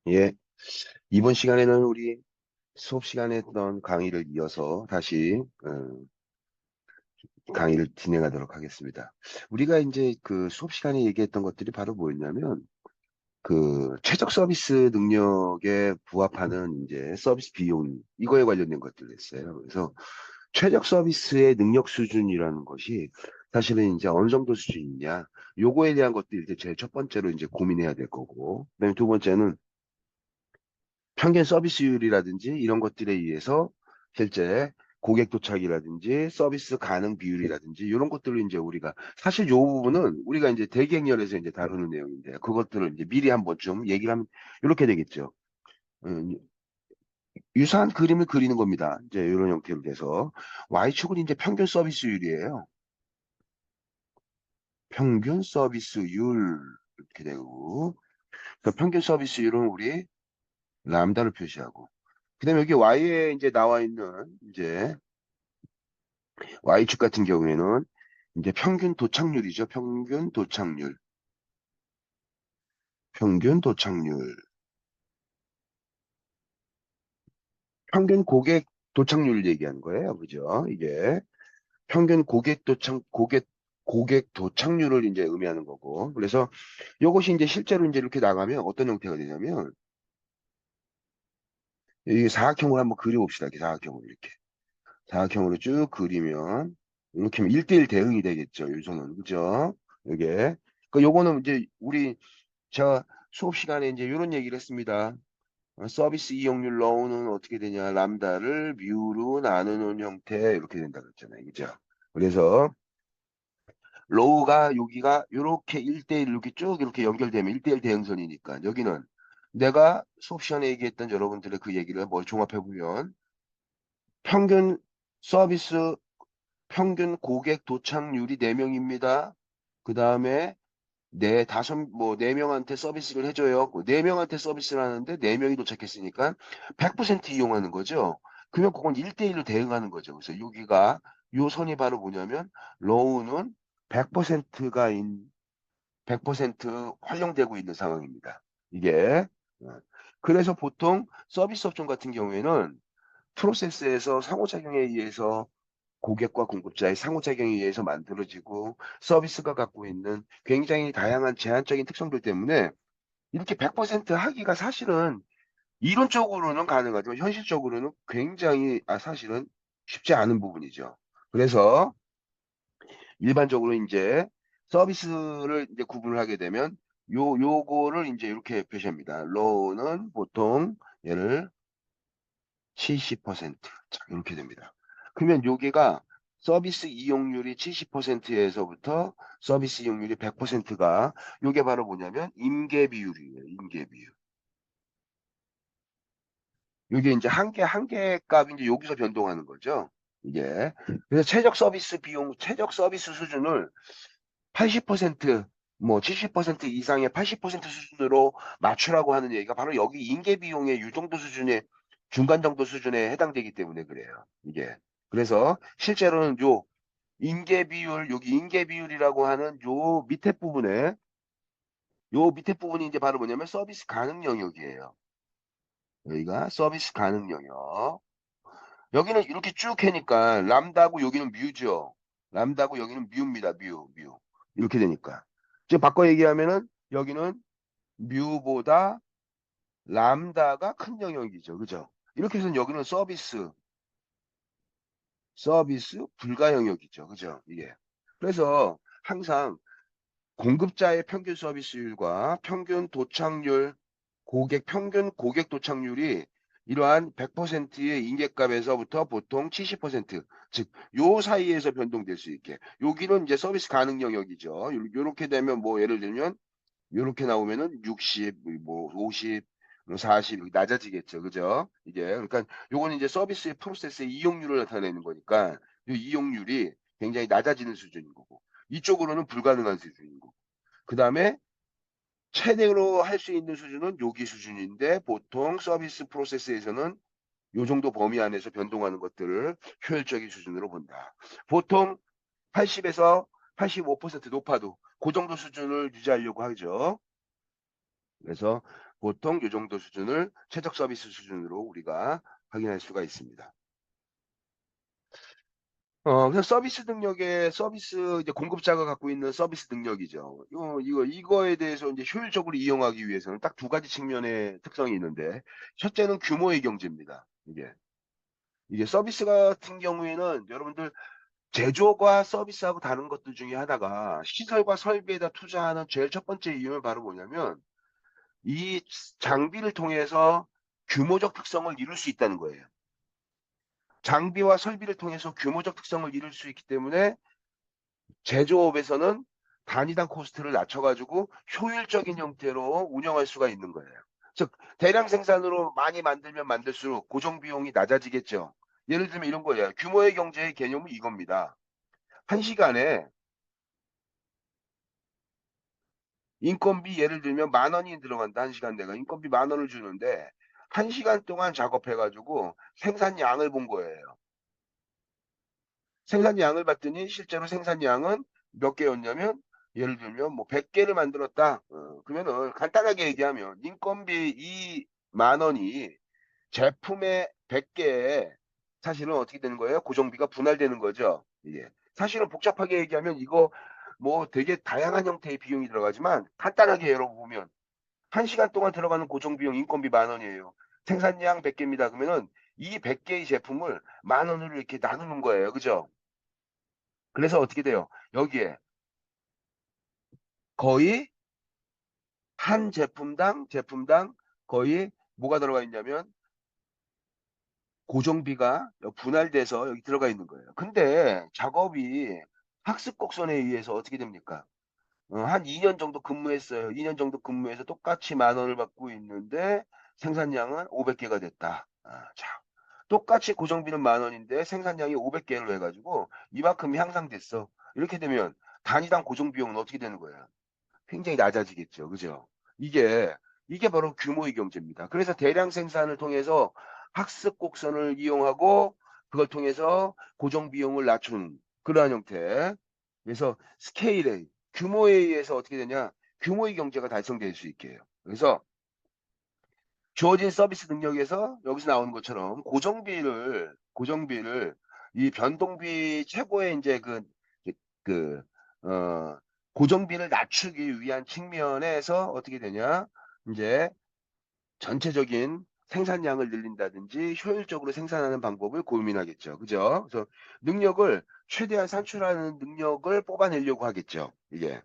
예, 이번 시간에는 우리 수업 시간에 했던 강의를 이어서 다시 강의를 진행하도록 하겠습니다. 우리가 이제 그 수업 시간에 얘기했던 것들이 바로 뭐였냐면 그 최적 서비스 능력에 부합하는 이제 서비스 비용 이거에 관련된 것들을 했어요. 그래서 최적 서비스의 능력 수준이라는 것이 사실은 이제 어느 정도 수준이냐 요거에 대한 것들이 이제 제일 첫 번째로 이제 고민해야 될 거고, 그다음에 두 번째는 평균 서비스율이라든지 이런 것들에 의해서 실제 고객 도착이라든지 서비스 가능 비율이라든지 이런 것들을 이제 우리가 사실 요 부분은 우리가 이제 대기행렬에서 이제 다루는 내용인데 그것들을 이제 미리 한번 좀 얘기를 하면 이렇게 되겠죠. 음, 유사한 그림을 그리는 겁니다. 이제 이런 형태로 돼서 Y축은 이제 평균 서비스율이에요. 평균 서비스율 이렇게 되고, 그 평균 서비스율은 우리 람다를 표시하고, 그다음에 여기 Y에 이제 나와 있는 이제 Y축 같은 경우에는 이제 평균 도착률이죠. 평균 도착률. 평균 도착률. 평균 고객 도착률 얘기하는 거예요. 그죠? 이게 평균 고객 도착률을 이제 의미하는 거고. 그래서 이것이 이제 실제로 이제 이렇게 나가면 어떤 형태가 되냐면 이 사각형으로 한번 그려봅시다. 이렇게 사각형으로 이렇게. 사각형으로 쭉 그리면 이렇게 하면 1대1 대응이 되겠죠. 요소는. 그죠? 이게. 그 요거는 이제 우리 제가 수업 시간에 이제 이런 얘기를 했습니다. 서비스 이용률 로우는 어떻게 되냐? 람다를 뮤로 나누는 형태 이렇게 된다 그랬잖아요. 그죠? 그래서 로우가 여기가 이렇게 1대1 이렇게 쭉 이렇게 연결되면 1대1 대응선이니까 여기는 내가 수업 시간에 얘기했던 여러분들의 그 얘기를 뭐 종합해 보면 평균 서비스 평균 고객 도착률이 4명입니다. 그 다음에 네 명한테 서비스를 해줘요. 네 명한테 서비스를 하는데 네 명이 도착했으니까 100% 이용하는 거죠. 그러면 그건 1대1로 대응하는 거죠. 그래서 여기가, 요 선이 바로 뭐냐면, 로우는 100%가 100% 활용되고 있는 상황입니다. 이게. 어. 그래서 보통 서비스 업종 같은 경우에는 프로세스에서 상호작용에 의해서 고객과 공급자의 상호작용에 의해서 만들어지고 서비스가 갖고 있는 굉장히 다양한 제한적인 특성들 때문에 이렇게 100% 하기가 사실은 이론적으로는 가능하지만 현실적으로는 굉장히 사실은 쉽지 않은 부분이죠. 그래서 일반적으로 이제 서비스를 이제 구분을 하게 되면 요거를 이제 이렇게 표시합니다. 로우는 보통 얘를 70%. 자, 이렇게 됩니다. 그러면 여기가 서비스 이용률이 70%에서부터 서비스 이용률이 100%가 요게 바로 뭐냐면 임계 비율이에요. 임계 비율. 요게 이제 한 개 값이 이제 여기서 변동하는 거죠. 이게. 그래서 최적 서비스 수준을 80%, 뭐 70% 이상의 80% 수준으로 맞추라고 하는 얘기가 바로 여기 인계 비용의 이 정도 수준의 중간 정도 수준에 해당되기 때문에 그래요. 이게. 그래서 실제로는 여기 인계 비율이라고 하는 요 밑에 부분이 이제 바로 뭐냐면 서비스 가능 영역이에요. 여기가 서비스 가능 영역. 여기는 이렇게 쭉 해니까 람다고 여기는 뮤죠. 람다고 여기는 뮤입니다. 뮤. 이렇게 되니까. 지금 바꿔 얘기하면은 여기는 뮤보다 람다가 큰 영역이죠. 그죠? 이렇게 해서 여기는 서비스 불가 영역이죠. 그죠? 이게. 그래서 항상 공급자의 평균 서비스율과 평균 도착률, 평균 고객 도착률이 이러한 100%의 인계값에서부터 보통 70%, 즉, 요 사이에서 변동될 수 있게. 여기는 이제 서비스 가능 영역이죠. 요렇게 되면 뭐 예를 들면 요렇게 나오면은 60, 뭐 50, 뭐 40 낮아지겠죠. 그죠? 이게 그러니까 요거는 이제 서비스의 프로세스의 이용률을 나타내는 거니까 이 이용률이 굉장히 낮아지는 수준인 거고 이쪽으로는 불가능한 수준인 거고 그다음에 최대로 할 수 있는 수준은 여기 수준인데 보통 서비스 프로세스에서는 요 정도 범위 안에서 변동하는 것들을 효율적인 수준으로 본다. 보통 80에서 85% 높아도 그 정도 수준을 유지하려고 하죠. 그래서 보통 이 정도 수준을 최적 서비스 수준으로 우리가 확인할 수가 있습니다. 그래서 서비스 능력의 서비스 이제 공급자가 갖고 있는 서비스 능력이죠. 이거에 대해서 이제 효율적으로 이용하기 위해서는 딱 두 가지 측면의 특성이 있는데, 첫째는 규모의 경제입니다. 이게 서비스 같은 경우에는 여러분들 제조과 서비스하고 다른 것들 중에 하나가 시설과 설비에다 투자하는 제일 첫 번째 이유는 바로 뭐냐면 이 장비를 통해서 규모적 특성을 이룰 수 있다는 거예요. 장비와 설비를 통해서 규모적 특성을 이룰 수 있기 때문에 제조업에서는 단위당 코스트를 낮춰가지고 효율적인 형태로 운영할 수가 있는 거예요. 즉 대량 생산으로 많이 만들면 만들수록 고정 비용이 낮아지겠죠. 예를 들면 이런 거예요. 규모의 경제의 개념은 이겁니다. 한 시간에 인건비 예를 들면 10,000원이 들어간다. 한 시간 내가 인건비 10,000원을 주는데 한 시간 동안 작업해가지고 생산량을 본 거예요. 생산량을 봤더니 실제로 생산량은 몇 개였냐면 예를 들면 뭐 100개를 만들었다. 그러면은 간단하게 얘기하면 인건비 이 10,000원이 제품의 100개에 사실은 어떻게 되는 거예요? 고정비가 분할되는 거죠. 이게 사실은 복잡하게 얘기하면 이거 뭐 되게 다양한 형태의 비용이 들어가지만 간단하게 여러분 보면 1시간 동안 들어가는 고정비용 인건비 10,000원이에요. 생산량 100개입니다. 그러면은 이 100개의 제품을 10,000원으로 이렇게 나누는 거예요. 그죠? 그래서 어떻게 돼요? 여기에 거의 한 제품당 거의 뭐가 들어가 있냐면 고정비가 분할돼서 여기 들어가 있는 거예요. 근데 작업이 학습 곡선에 의해서 어떻게 됩니까? 한 2년 정도 근무했어요. 2년 정도 근무해서 똑같이 10,000원을 받고 있는데 생산량은 500개가 됐다. 자, 똑같이 고정비는 10,000원인데 생산량이 500개를 해가지고 이만큼이 향상됐어. 이렇게 되면 단위당 고정 비용은 어떻게 되는 거예요? 굉장히 낮아지겠죠. 그죠? 이게, 이게 바로 규모의 경제입니다. 그래서 대량 생산을 통해서 학습 곡선을 이용하고 그걸 통해서 고정 비용을 낮추는 그러한 형태. 그래서 스케일에, 규모에 의해서 어떻게 되냐? 규모의 경제가 달성될 수 있게 해요. 그래서 주어진 서비스 능력에서 여기서 나오는 것처럼 고정비를 이 변동비 최고의 이제 그, 어, 고정비를 낮추기 위한 측면에서 어떻게 되냐. 이제 전체적인 생산량을 늘린다든지 효율적으로 생산하는 방법을 고민하겠죠. 그죠? 그래서 능력을 최대한 산출하는 능력을 뽑아내려고 하겠죠. 이게.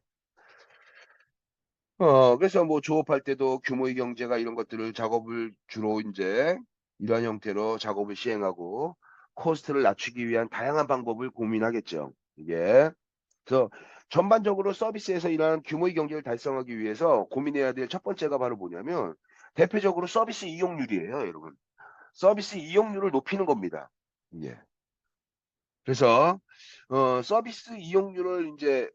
그래서 뭐 조업할 때도 규모의 경제가 이런 것들을 작업을 주로 이제 이러한 형태로 작업을 시행하고 코스트를 낮추기 위한 다양한 방법을 고민하겠죠. 이게. 그래서 전반적으로 서비스에서 이러한 규모의 경제를 달성하기 위해서 고민해야 될 첫 번째가 바로 뭐냐면 대표적으로 서비스 이용률이에요, 여러분. 서비스 이용률을 높이는 겁니다. 예. 그래서 서비스 이용률을 이제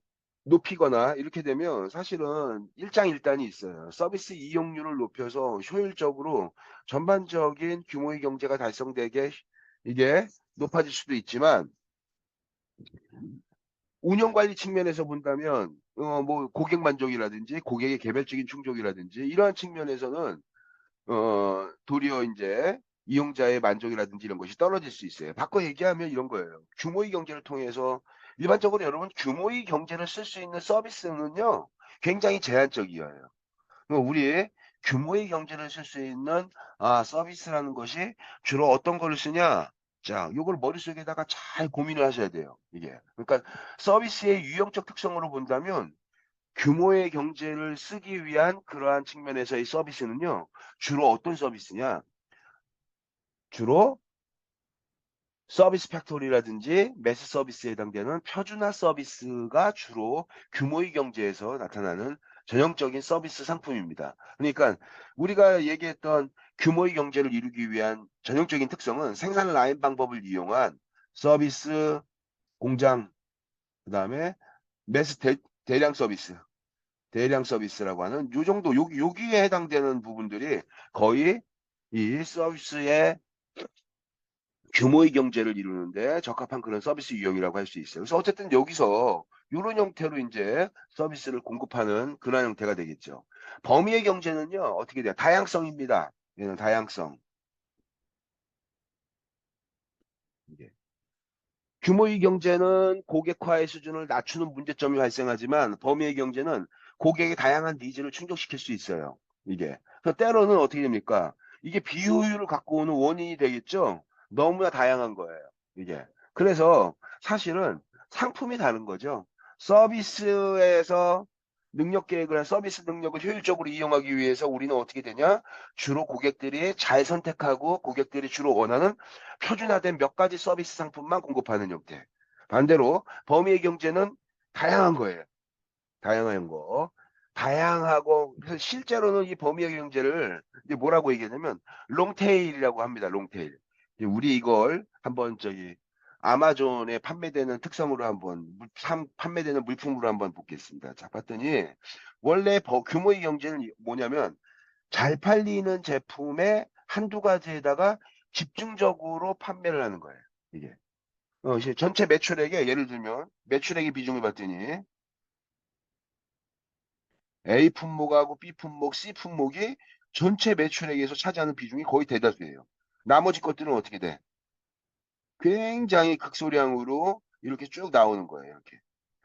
높이거나 이렇게 되면 사실은 일장일단이 있어요. 서비스 이용률을 높여서 효율적으로 전반적인 규모의 경제가 달성되게 이게 높아질 수도 있지만 운영 관리 측면에서 본다면 뭐 고객 만족이라든지 고객의 개별적인 충족이라든지 이러한 측면에서는 도리어 이제 이용자의 만족이라든지 이런 것이 떨어질 수 있어요. 바꿔 얘기하면 이런 거예요. 규모의 경제를 통해서 일반적으로 여러분 규모의 경제를 쓸 수 있는 서비스는요, 굉장히 제한적이에요. 우리 규모의 경제를 쓸 수 있는 서비스라는 것이 주로 어떤 거를 쓰냐? 자, 요걸 머릿속에다가 잘 고민을 하셔야 돼요. 이게. 그러니까 서비스의 유형적 특성으로 본다면 규모의 경제를 쓰기 위한 그러한 측면에서의 서비스는요, 주로 어떤 서비스냐? 주로 서비스 팩토리라든지 매스 서비스에 해당되는 표준화 서비스가 주로 규모의 경제에서 나타나는 전형적인 서비스 상품입니다. 그러니까 우리가 얘기했던 규모의 경제를 이루기 위한 전형적인 특성은 생산 라인 방법을 이용한 서비스 공장, 그 다음에 매스 대량 서비스, 대량 서비스라고 하는 요 정도 여기에 해당되는 부분들이 거의 이 서비스의 규모의 경제를 이루는데 적합한 그런 서비스 유형이라고 할 수 있어요. 그래서 어쨌든 여기서 이런 형태로 이제 서비스를 공급하는 그런 형태가 되겠죠. 범위의 경제는요, 어떻게 돼요? 다양성입니다. 얘는 다양성. 이게. 규모의 경제는 고객화의 수준을 낮추는 문제점이 발생하지만 범위의 경제는 고객의 다양한 니즈를 충족시킬 수 있어요. 이게. 그래서 때로는 어떻게 됩니까? 이게 비효율을 갖고 오는 원인이 되겠죠? 너무나 다양한 거예요. 이게. 그래서 사실은 상품이 다른 거죠. 서비스에서 능력 계획을 한 서비스 능력을 효율적으로 이용하기 위해서 우리는 어떻게 되냐? 주로 고객들이 잘 선택하고 고객들이 주로 원하는 표준화된 몇 가지 서비스 상품만 공급하는 형태. 반대로 범위의 경제는 다양한 거예요. 다양한 거. 다양하고 그래서 실제로는 이 범위의 경제를 이제 뭐라고 얘기하냐면 롱테일이라고 합니다. 롱테일. 이제 우리 이걸 한번 저기 아마존에 판매되는 특성으로 한번 판매되는 물품으로 한번 보겠습니다. 자, 봤더니 원래 규모의 경제는 뭐냐면 잘 팔리는 제품의 한두 가지에다가 집중적으로 판매를 하는 거예요. 이게. 이제 전체 매출액에 예를 들면 매출액의 비중을 봤더니 A 품목하고 B 품목, C 품목이 전체 매출액에서 차지하는 비중이 거의 대다수예요. 나머지 것들은 어떻게 돼? 굉장히 극소량으로 이렇게 쭉 나오는 거예요.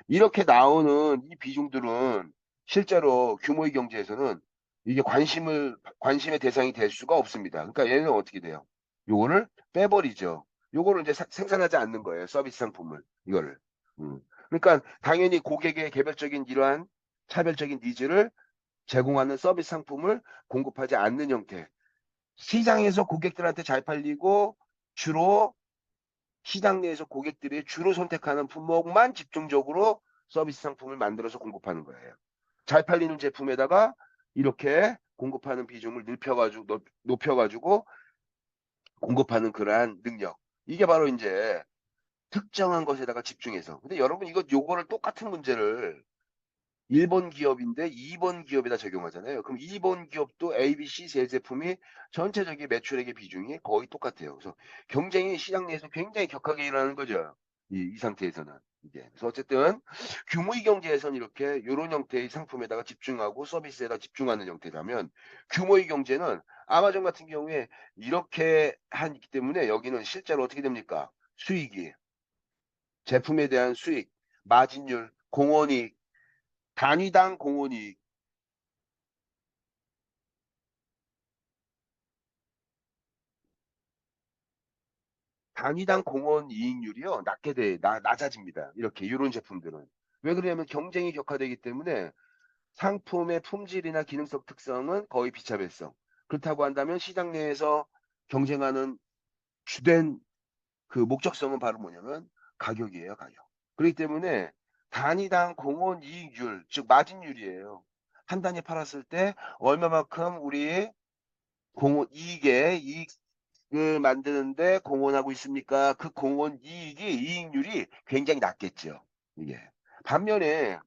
이렇게 나오는 이 비중들은 실제로 규모의 경제에서는 이게 관심의 대상이 될 수가 없습니다. 그러니까 얘는 어떻게 돼요? 요거를 빼버리죠. 요거를 이제 생산하지 않는 거예요. 서비스 상품을. 이거를. 그러니까 당연히 고객의 개별적인 이러한 차별적인 니즈를 제공하는 서비스 상품을 공급하지 않는 형태. 시장에서 고객들한테 잘 팔리고 주로 시장 내에서 고객들이 주로 선택하는 품목만 집중적으로 서비스 상품을 만들어서 공급하는 거예요. 잘 팔리는 제품에다가 이렇게 공급하는 비중을 높여가지고 공급하는 그러한 능력. 이게 바로 이제 특정한 것에다가 집중해서. 근데 여러분 요거를 똑같은 문제를 1번 기업인데 2번 기업에다 적용하잖아요. 그럼 2번 기업도 ABC 세 제품이 전체적인 매출액의 비중이 거의 똑같아요. 그래서 경쟁이 시장 내에서 굉장히 격하게 일어나는 거죠. 이 상태에서는. 이제. 그래서 어쨌든 규모의 경제에서는 이렇게 이런 형태의 상품에다가 집중하고 서비스에다 집중하는 형태라면 규모의 경제는 아마존 같은 경우에 이렇게 하기 때문에 여기는 실제로 어떻게 됩니까? 수익이, 제품에 대한 수익, 마진율, 공원이익, 단위당 공원이익, 단위당 공원 이익률이요, 낮아집니다. 이렇게, 이런 제품들은. 왜 그러냐면 경쟁이 격화되기 때문에 상품의 품질이나 기능성 특성은 거의 비차별성. 그렇다고 한다면 시장 내에서 경쟁하는 주된 그 목적성은 바로 뭐냐면 가격이에요, 가격. 그렇기 때문에 단위당 공원 이익률, 즉 마진율이에요. 한 단위 팔았을 때 얼마만큼 우리 공원 이익을 만드는데 공헌하고 있습니까? 그 공헌 이익률이 굉장히 낮겠죠. 이게. 반면에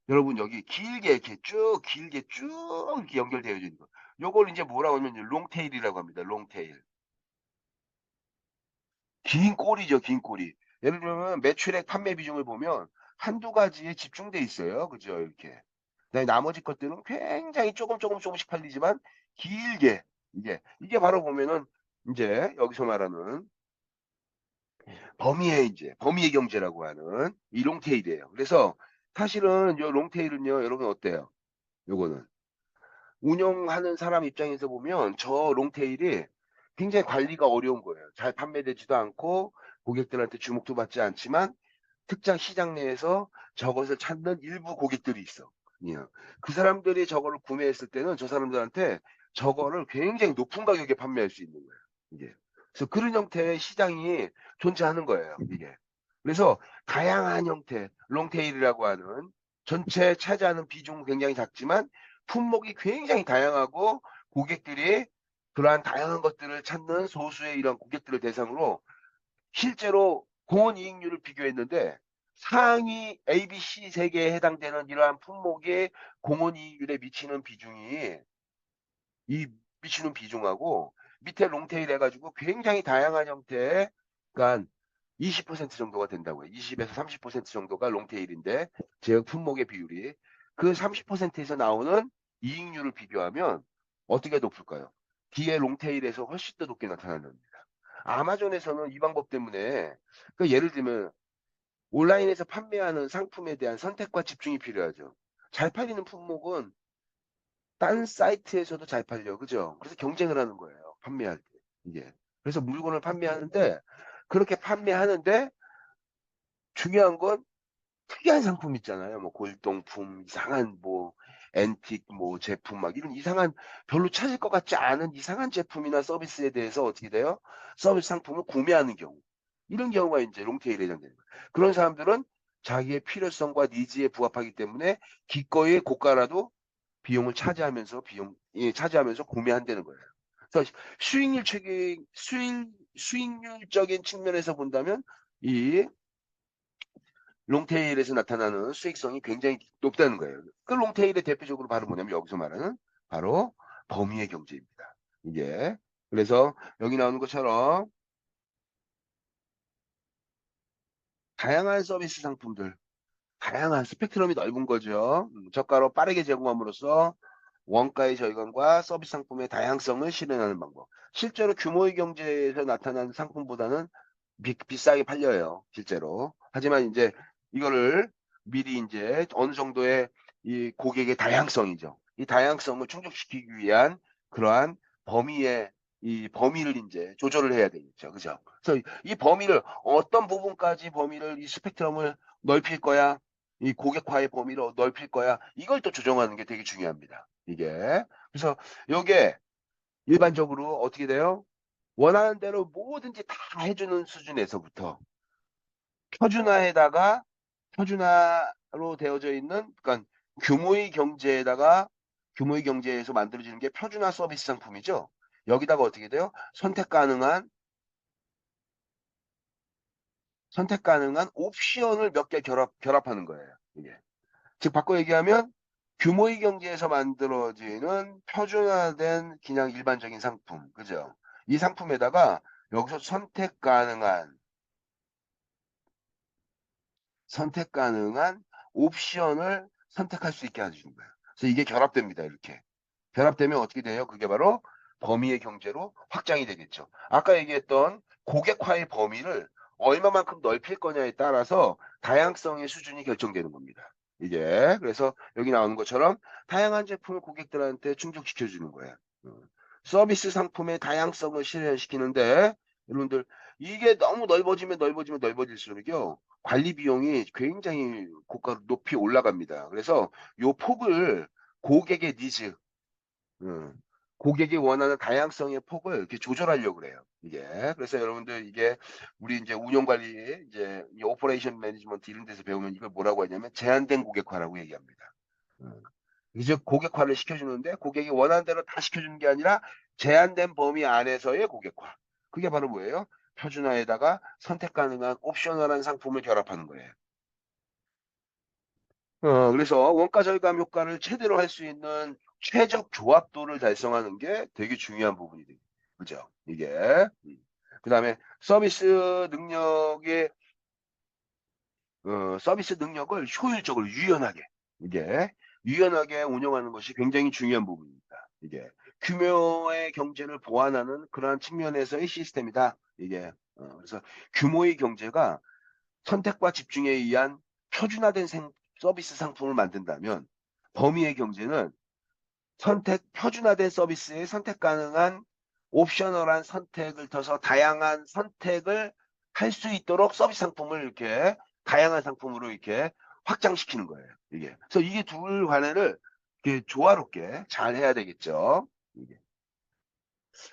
여러분 여기 길게 쭉 이렇게 연결되어 있는 거. 요걸 이제 뭐라고 하면 롱테일이라고 합니다. 롱테일. 긴 꼬리죠, 긴 꼬리. 예를 들면 매출액 판매 비중을 보면 한두 가지에 집중돼 있어요. 그죠? 이렇게. 그다음에 나머지 것들은 굉장히 조금씩 팔리지만 길게 이게 바로 보면은 이제 여기서 말하는 범위의 경제라고 하는 이 롱테일이에요. 그래서 사실은 요 롱테일은요, 여러분 어때요? 요거는 운영하는 사람 입장에서 보면 저 롱테일이 굉장히 관리가 어려운 거예요. 잘 판매되지도 않고 고객들한테 주목도 받지 않지만 특정 시장 내에서 저것을 찾는 일부 고객들이 있어. 예. 그 사람들이 저거를 구매했을 때는 저 사람들한테 저거를 굉장히 높은 가격에 판매할 수 있는 거예요. 이게. 그래서 그런 형태의 시장이 존재하는 거예요. 이게. 그래서 다양한 형태, 롱테일이라고 하는 전체 차지하는 비중은 굉장히 작지만 품목이 굉장히 다양하고 고객들이 그러한 다양한 것들을 찾는 소수의 이런 고객들을 대상으로 실제로 공원 이익률을 비교했는데 상위 ABC 세계에 해당되는 이러한 품목의 공원 이익률에 이 미치는 비중하고 밑에 롱테일 해가지고 굉장히 다양한 형태의 그러니까 20% 정도가 된다고요. 20에서 30% 정도가 롱테일인데 제약 품목의 비율이 그 30%에서 나오는 이익률을 비교하면 어떻게 높을까요? 뒤에 롱테일에서 훨씬 더 높게 나타납니다. 아마존에서는 이 방법 때문에 그 예를 들면 온라인에서 판매하는 상품에 대한 선택과 집중이 필요하죠. 잘 팔리는 품목은 딴 사이트에서도 잘 팔려. 그죠? 그래서 경쟁을 하는 거예요. 판매할 때. 이게. 그래서 물건을 판매하는데 그렇게 판매하는데 중요한 건 특이한 상품 있잖아요. 뭐 골동품, 이상한 뭐 앤틱 뭐 제품 막 이런 이상한 별로 찾을 것 같지 않은 이상한 제품이나 서비스에 대해서 어떻게 돼요? 서비스 상품을 구매하는 경우. 이런 경우가 이제 롱테일에 해당되는 거예요. 그런 사람들은 자기의 필요성과 니즈에 부합하기 때문에 기꺼이 고가라도 비용을 차지하면서 차지하면서 구매한다는 거예요. 그래서 수익률적인 측면에서 본다면 이 롱테일에서 나타나는 수익성이 굉장히 높다는 거예요. 그 롱테일의 대표적으로 바로 뭐냐면 여기서 말하는 바로 범위의 경제입니다. 이게 그래서 여기 나오는 것처럼 다양한 서비스 상품들, 다양한 스펙트럼이 넓은 거죠. 저가로 빠르게 제공함으로써 원가의 절감과 서비스 상품의 다양성을 실현하는 방법. 실제로 규모의 경제에서 나타나는 상품보다는 비싸게 팔려요, 실제로. 하지만 이제 이거를 미리 이제 어느 정도의 이 고객의 다양성이죠. 이 다양성을 충족시키기 위한 그러한 범위의 이 범위를 이제 조절을 해야 되겠죠. 그죠? 그래서 이 범위를 어떤 부분까지 범위를 이 스펙트럼을 넓힐 거야? 이 고객화의 범위를 넓힐 거야? 이걸 또 조정하는 게 되게 중요합니다. 이게. 그래서 이게 일반적으로 어떻게 돼요? 원하는 대로 뭐든지 다 해주는 수준에서부터 표준화에다가 표준화로 되어져 있는 그러니까 규모의 경제에다가 규모의 경제에서 만들어지는 게 표준화 서비스 상품이죠. 여기다가 어떻게 돼요? 선택 가능한 옵션을 몇 개 결합하는 거예요. 이게. 즉 바꿔 얘기하면 규모의 경제에서 만들어지는 표준화된 그냥 일반적인 상품, 그죠? 이 상품에다가 여기서 선택 가능한 옵션을 선택할 수 있게 해주는 거예요. 그래서 이게 결합됩니다. 이렇게. 결합되면 어떻게 돼요? 그게 바로 범위의 경제로 확장이 되겠죠. 아까 얘기했던 고객화의 범위를 얼마만큼 넓힐 거냐에 따라서 다양성의 수준이 결정되는 겁니다. 이게 그래서 여기 나오는 것처럼 다양한 제품을 고객들한테 충족시켜 주는 거예요. 서비스 상품의 다양성을 실현시키는데 여러분들 이게 너무 넓어지면 넓어질수록요 관리 비용이 굉장히 높이 올라갑니다. 그래서 요 폭을 고객의 니즈 음, 고객이 원하는 다양성의 폭을 이렇게 조절하려고 그래요. 이게. 그래서 여러분들 이게 우리 이제 운영 관리, 이제 이 오퍼레이션 매니지먼트 이런 데서 배우면 이걸 뭐라고 하냐면 제한된 고객화라고 얘기합니다. 음. 이제 고객화를 시켜주는데 고객이 원하는 대로 다 시켜주는 게 아니라 제한된 범위 안에서의 고객화. 그게 바로 뭐예요? 표준화에다가 선택 가능한 옵셔널한 상품을 결합하는 거예요. 그래서 원가 절감 효과를 최대로 할 수 있는 최적 조합도를 달성하는 게 되게 중요한 부분이 돼요. 그죠? 이게. 그다음에 서비스 능력을 효율적으로 이게 유연하게 운영하는 것이 굉장히 중요한 부분입니다. 이게 규모의 경제를 보완하는 그러한 측면에서의 시스템이다. 이게 그래서 규모의 경제가 선택과 집중에 의한 표준화된 서비스 상품을 만든다면 범위의 경제는 표준화된 서비스에 선택 가능한 옵셔널한 선택을 더서 다양한 선택을 할 수 있도록 서비스 상품을 이렇게 다양한 상품으로 이렇게 확장시키는 거예요. 이게. 그래서 이게 둘 관해를 이렇게 조화롭게 잘 해야 되겠죠. 이게.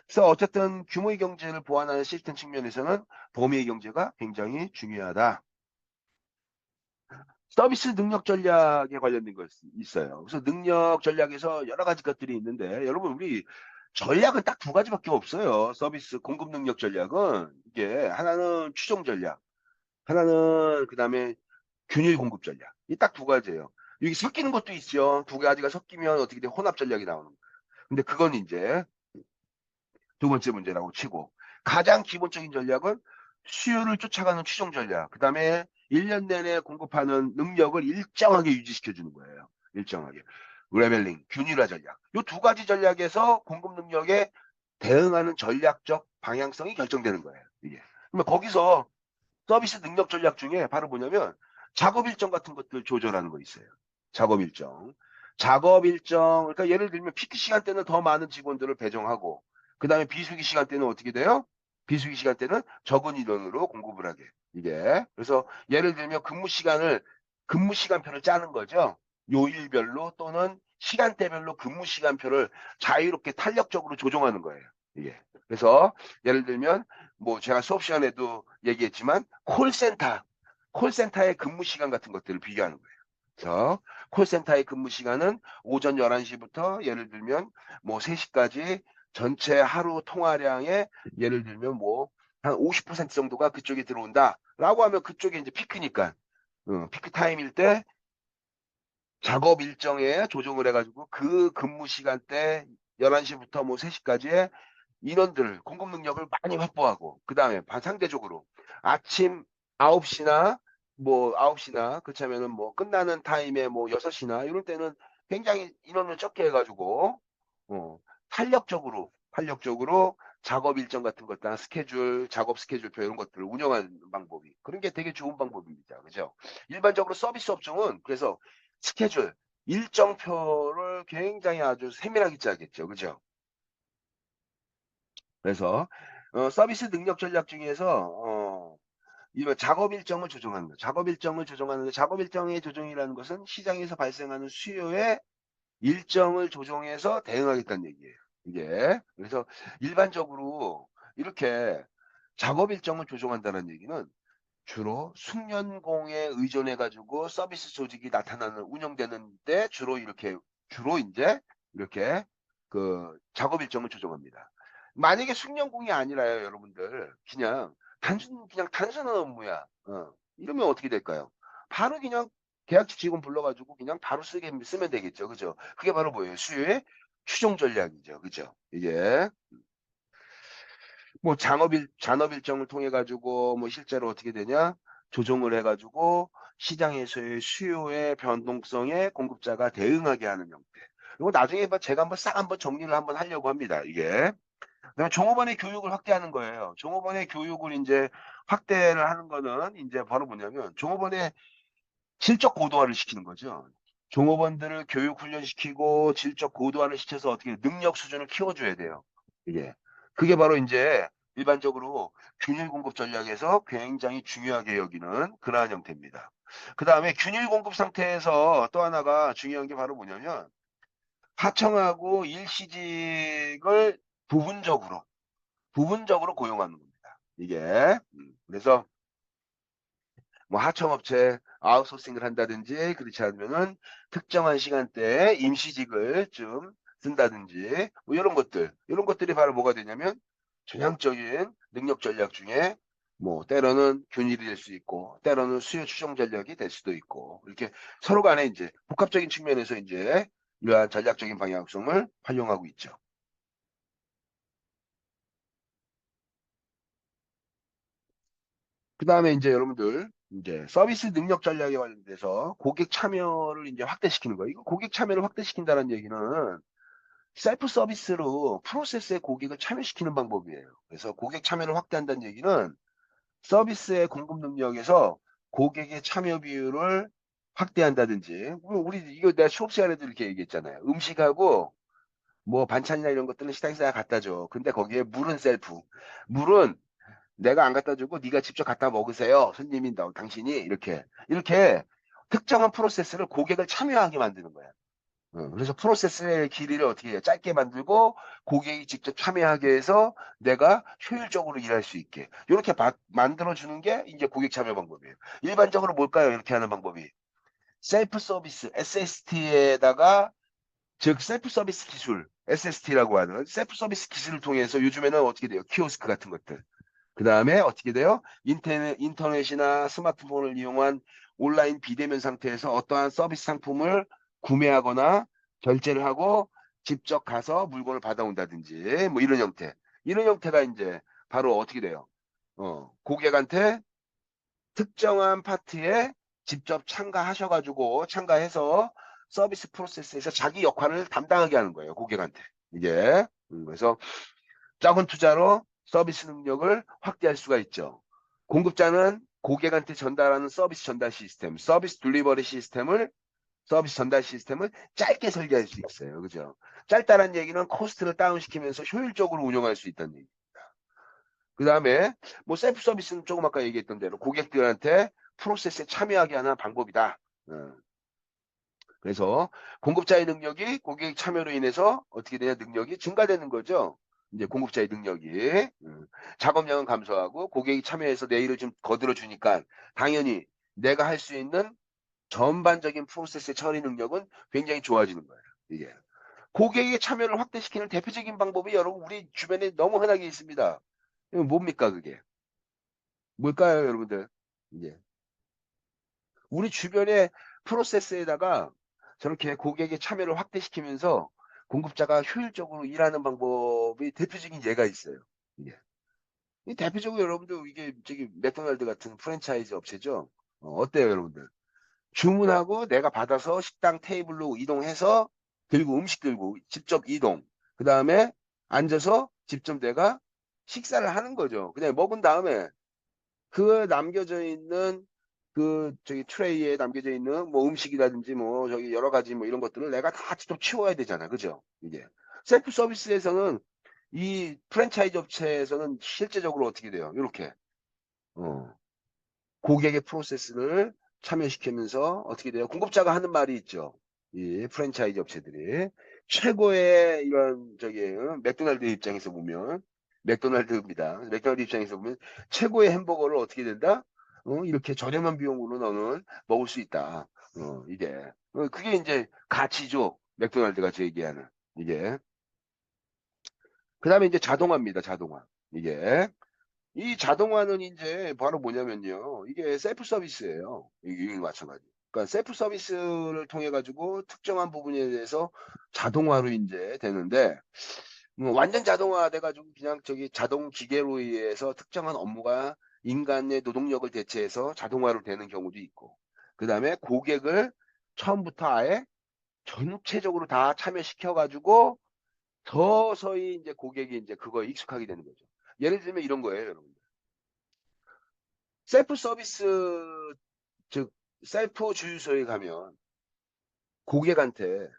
그래서 어쨌든 규모의 경제를 보완하는 시스템 측면에서는 범위의 경제가 굉장히 중요하다. 서비스 능력 전략에 관련된 거 있어요. 그래서 능력 전략에서 여러 가지 것들이 있는데, 여러분, 우리 전략은 딱 두 가지밖에 없어요. 서비스 공급 능력 전략은 이게 하나는 추종 전략, 하나는 그다음에 균일 공급 전략. 이 딱 두 가지예요. 여기 섞이는 것도 있죠. 두 가지가 섞이면 어떻게 돼? 혼합 전략이 나오는 거예요. 근데 그건 이제 두 번째 문제라고 치고 가장 기본적인 전략은 수요를 쫓아가는 추종 전략. 그다음에 1년 내내 공급하는 능력을 일정하게 유지시켜 주는 거예요. 일정하게. 레벨링, 균일화 전략. 이 두 가지 전략에서 공급 능력에 대응하는 전략적 방향성이 결정되는 거예요. 이게. 그러면 거기서 서비스 능력 전략 중에 바로 뭐냐면 작업 일정 같은 것들 조절하는 거 있어요. 작업 일정. 작업 일정, 그러니까 예를 들면 피크 시간대는 더 많은 직원들을 배정하고, 그 다음에 비수기 시간대는 어떻게 돼요? 비수기 시간대는 적은 인원으로 공급을 하게. 이게. 그래서 예를 들면 근무 시간표를 짜는 거죠. 요일별로 또는 시간대별로 근무 시간표를 자유롭게 탄력적으로 조정하는 거예요. 이게. 그래서 예를 들면 뭐 제가 수업 시간에도 얘기했지만 콜센터의 근무 시간 같은 것들을 비교하는 거예요. 그래서 콜센터의 근무 시간은 오전 11시부터 예를 들면 뭐 3시까지 전체 하루 통화량의 예를 들면 뭐 한 50% 정도가 그쪽에 들어온다라고 하면 그쪽에 이제 피크니까 피크 타임일 때 작업 일정에 조정을 해가지고 그 근무 시간대 11시부터 뭐 3시까지의 인원들, 공급 능력을 많이 확보하고, 그 다음에 상대적으로 아침 9시나 뭐 9시나, 그렇다면은 뭐 끝나는 타임에 뭐 6시나 이럴 때는 굉장히 인원을 적게 해가지고, 어, 탄력적으로 작업 일정 같은 것들, 스케줄, 작업 스케줄표 이런 것들을 운영하는 방법이. 그런 게 되게 좋은 방법입니다. 그죠? 일반적으로 서비스 업종은 그래서 스케줄, 일정표를 굉장히 아주 세밀하게 짜겠죠. 그죠? 그래서 서비스 능력 전략 중에서 이런 작업 일정을 조정하는 거. 작업 일정을 조정하는데 작업 일정의 조정이라는 것은 시장에서 발생하는 수요의 일정을 조정해서 대응하겠다는 얘기예요. 이게. 그래서 일반적으로 이렇게 작업 일정을 조정한다는 얘기는 주로 숙련공에 의존해 가지고 서비스 조직이 나타나는 운영되는데 주로 이제 이렇게 그 작업 일정을 조정합니다. 만약에 숙련공이 아니라요, 여러분들 그냥 단순한 업무야. 이러면 어떻게 될까요? 바로 그냥 계약직 직원 불러가지고 그냥 바로 쓰면 되겠죠, 그죠? 그게 바로 뭐예요? 수요의 추종 전략이죠, 그죠? 이게 뭐 잔업 일정을 통해 가지고 뭐 실제로 어떻게 되냐 조정을 해 가지고 시장에서의 수요의 변동성에 공급자가 대응하게 하는 형태. 이거 나중에 제가 한번 싹 한번 정리를 한번 하려고 합니다. 이게. 그다음에 종업원의 교육을 확대하는 거예요. 종업원의 교육을 이제 확대를 하는 거는 이제 바로 뭐냐면 종업원의 질적 고도화를 시키는 거죠. 종업원들을 교육 훈련시키고 질적 고도화를 시켜서 어떻게 능력 수준을 키워줘야 돼요. 이게. 그게 바로 이제 일반적으로 균일 공급 전략에서 굉장히 중요하게 여기는 그러한 형태입니다. 그 다음에 균일 공급 상태에서 또 하나가 중요한 게 바로 뭐냐면 하청하고 일시직을 부분적으로 고용하는 겁니다. 이게. 그래서 뭐 하청업체 아웃소싱을 한다든지 그렇지 않으면은 특정한 시간대에 임시직을 좀 쓴다든지 뭐 이런 것들이 바로 뭐가 되냐면 전향적인 능력 전략 중에 뭐 때로는 균일이 될 수 있고 때로는 수요 추종 전략이 될 수도 있고 이렇게 서로 간에 이제 복합적인 측면에서 이제 이러한 전략적인 방향성을 활용하고 있죠. 그 다음에 이제 여러분들 이제 서비스 능력 전략에 관련돼서 고객 참여를 이제 확대시키는 거예요. 이거 고객 참여를 확대시킨다는 얘기는 셀프 서비스로 프로세스에 고객을 참여시키는 방법이에요. 그래서 고객 참여를 확대한다는 얘기는 서비스의 공급 능력에서 고객의 참여 비율을 확대한다든지 우리 이거 내가 수업 시간에도 이렇게 얘기했잖아요. 음식하고 뭐 반찬이나 이런 것들은 식당에서 다 갖다 줘. 근데 거기에 물은 셀프. 물은 내가 안 갖다 주고 네가 직접 갖다 먹으세요. 손님인다. 당신이 이렇게 특정한 프로세스를 고객을 참여하게 만드는 거야. 그래서 프로세스의 길이를 어떻게 해요? 짧게 만들고 고객이 직접 참여하게 해서 내가 효율적으로 일할 수 있게 이렇게 만들어 주는 게 이제 고객 참여 방법이에요. 일반적으로 뭘까요? 이렇게 하는 방법이 셀프 서비스 SST에다가 즉 셀프 서비스 기술 SST라고 하는 셀프 서비스 기술을 통해서 요즘에는 어떻게 돼요? 키오스크 같은 것들. 그 다음에 어떻게 돼요? 인터넷이나 스마트폰을 이용한 온라인 비대면 상태에서 어떠한 서비스 상품을 구매하거나 결제를 하고 직접 가서 물건을 받아온다든지 뭐 이런 형태. 이런 형태가 이제 바로 어떻게 돼요? 고객한테 특정한 파트에 직접 참가해서 서비스 프로세스에서 자기 역할을 담당하게 하는 거예요. 고객한테. 이게. 그래서 적은 투자로 서비스 능력을 확대할 수가 있죠. 공급자는 고객한테 전달하는 서비스 전달 시스템, 서비스 전달 시스템을 짧게 설계할 수 있어요. 그죠? 짧다는 얘기는 코스트를 다운시키면서 효율적으로 운영할 수 있다는 얘기. 그 다음에 뭐 셀프 서비스는 조금 아까 얘기했던 대로 고객들한테 프로세스에 참여하게 하는 방법이다. 어. 그래서 공급자의 능력이 고객 참여로 인해서 어떻게 되냐 능력이 증가되는 거죠. 이제 공급자의 능력이 작업량은 감소하고 고객이 참여해서 내 일을 좀 거들어 주니까 당연히 내가 할 수 있는 전반적인 프로세스의 처리 능력은 굉장히 좋아지는 거예요. 이게 고객의 참여를 확대시키는 대표적인 방법이 여러분 우리 주변에 너무 흔하게 있습니다. 이거 뭡니까 그게? 뭘까요, 여러분들? 이게 우리 주변의 프로세스에다가 저렇게 고객의 참여를 확대시키면서 공급자가 효율적으로 일하는 방법이 대표적인 예가 있어요. 이게. 이 대표적으로 여러분들 이게 저기 맥도날드 같은 프랜차이즈 업체죠. 어때요, 여러분들? 주문하고 내가 받아서 식당 테이블로 이동해서 들고 음식 들고 직접 이동. 그 다음에 앉아서 직접 내가 식사를 하는 거죠. 그냥 먹은 다음에 그 남겨져 있는 그 저기 트레이에 남겨져 있는 뭐 음식이라든지 뭐 저기 여러 가지 뭐 이런 것들을 내가 다 직접 치워야 되잖아. 그죠? 이게 셀프 서비스에서는 이 프랜차이즈 업체에서는 실제적으로 어떻게 돼요? 이렇게 어, 고객의 프로세스를 참여시키면서 어떻게 돼요? 공급자가 하는 말이 있죠. 이 프랜차이즈 업체들이 최고의 이런 저기 맥도날드 입장에서 보면 맥도날드입니다. 맥도날드 입장에서 보면 최고의 햄버거를 어떻게 된다? 이렇게 저렴한 비용으로 너는 먹을 수 있다. 이게 그게 이제 가치죠. 맥도날드가 제 얘기하는 이게 그다음에 이제 자동화입니다. 자동화 이게 이 자동화는 이제 바로 뭐냐면요. 이게 셀프 서비스예요. 이게 마찬가지. 그러니까 셀프 서비스를 통해 가지고 특정한 부분에 대해서 자동화로 이제 되는데 완전 자동화 돼 가지고 그냥 저기 자동 기계로 의해서 특정한 업무가 인간의 노동력을 대체해서 자동화로 되는 경우도 있고 그다음에 고객을 처음부터 아예 전체적으로 다 참여시켜 가지고 서서히 이제 고객이 이제 그거에 익숙하게 되는 거죠. 예를 들면 이런 거예요, 여러분. 셀프 서비스 즉 셀프 주유소에 가면 고객한테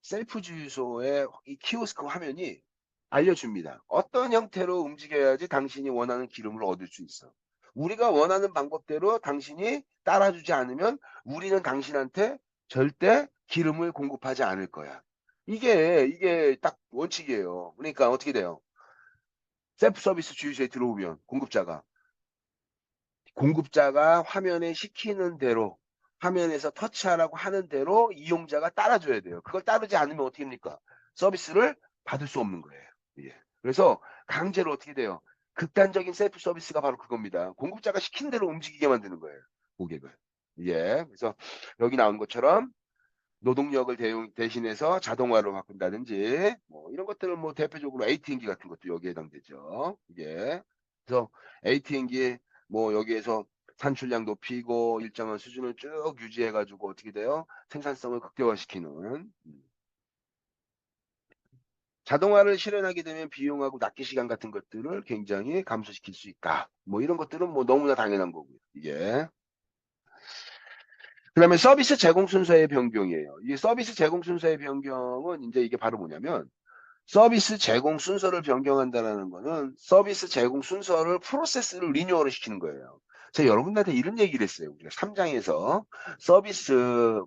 셀프 주유소의 이 키오스크 화면이 알려줍니다. 어떤 형태로 움직여야지 당신이 원하는 기름을 얻을 수 있어. 우리가 원하는 방법대로 당신이 따라주지 않으면 우리는 당신한테 절대 기름을 공급하지 않을 거야. 이게 딱 원칙이에요. 그러니까 어떻게 돼요? 셀프 서비스 주유소에 들어오면 공급자가 화면에 시키는 대로 화면에서 터치하라고 하는 대로 이용자가 따라줘야 돼요. 그걸 따르지 않으면 어떻게 합니까? 서비스를 받을 수 없는 거예요. 예. 그래서 강제로 어떻게 돼요? 극단적인 셀프 서비스가 바로 그겁니다. 공급자가 시킨 대로 움직이게 만드는 거예요. 고객을. 예. 그래서 여기 나온 것처럼 노동력을 대신해서 자동화로 바꾼다든지 뭐 이런 것들은 뭐 대표적으로 ATM기 같은 것도 여기에 해당되죠. 이게 그래서 ATM기 뭐 여기에서 산출량 높이고 일정한 수준을 쭉 유지해 가지고 어떻게 돼요? 생산성을 극대화시키는 자동화를 실현하게 되면 비용하고 납기 시간 같은 것들을 굉장히 감소시킬 수 있다. 뭐 이런 것들은 뭐 너무나 당연한 거고요. 이게 그다음에 서비스 제공 순서의 변경이에요. 이 서비스 제공 순서의 변경은 이제 이게 바로 뭐냐면 서비스 제공 순서를 변경한다는 거는 서비스 제공 순서를 프로세스를 리뉴얼을 시키는 거예요. 제가 여러분들한테 이런 얘기를 했어요. 우리가 3장에서 서비스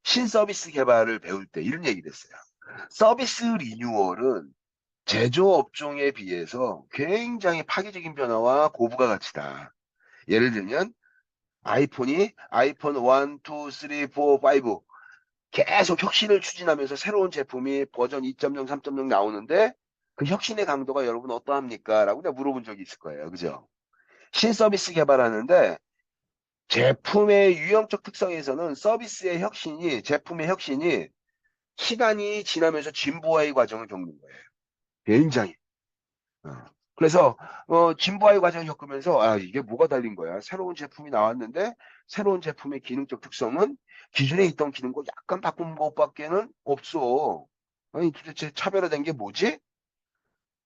신서비스 개발을 배울 때 이런 얘기를 했어요. 서비스 리뉴얼은 제조업종에 비해서 굉장히 파괴적인 변화와 고부가 가치다. 예를 들면 아이폰이 아이폰 1, 2, 3, 4, 5 계속 혁신을 추진하면서 새로운 제품이 버전 2.0, 3.0 나오는데 그 혁신의 강도가 여러분 어떠합니까? 라고 내가 물어본 적이 있을 거예요. 그죠? 신서비스 개발하는데 제품의 유형적 특성에서는 제품의 혁신이 시간이 지나면서 진보화의 과정을 겪는 거예요. 굉장히. 어. 그래서 진보화의 과정을 겪으면서 아 이게 뭐가 달린 거야. 새로운 제품이 나왔는데 새로운 제품의 기능적 특성은 기존에 있던 기능과 약간 바꾼 것밖에는 없어. 아니 도대체 차별화된 게 뭐지?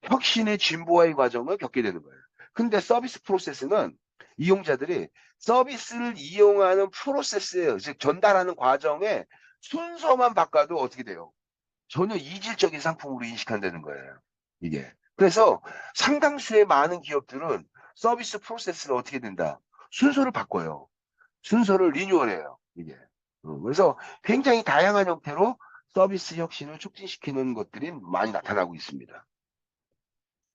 혁신의 진보화의 과정을 겪게 되는 거예요. 근데 서비스 프로세스는 이용자들이 서비스를 이용하는 프로세스예요. 즉 전달하는 과정에 순서만 바꿔도 어떻게 돼요? 전혀 이질적인 상품으로 인식한다는 거예요. 이게. 그래서 상당수의 많은 기업들은 서비스 프로세스를 어떻게 된다? 순서를 바꿔요. 순서를 리뉴얼해요. 이게. 그래서 굉장히 다양한 형태로 서비스 혁신을 촉진시키는 것들이 많이 나타나고 있습니다.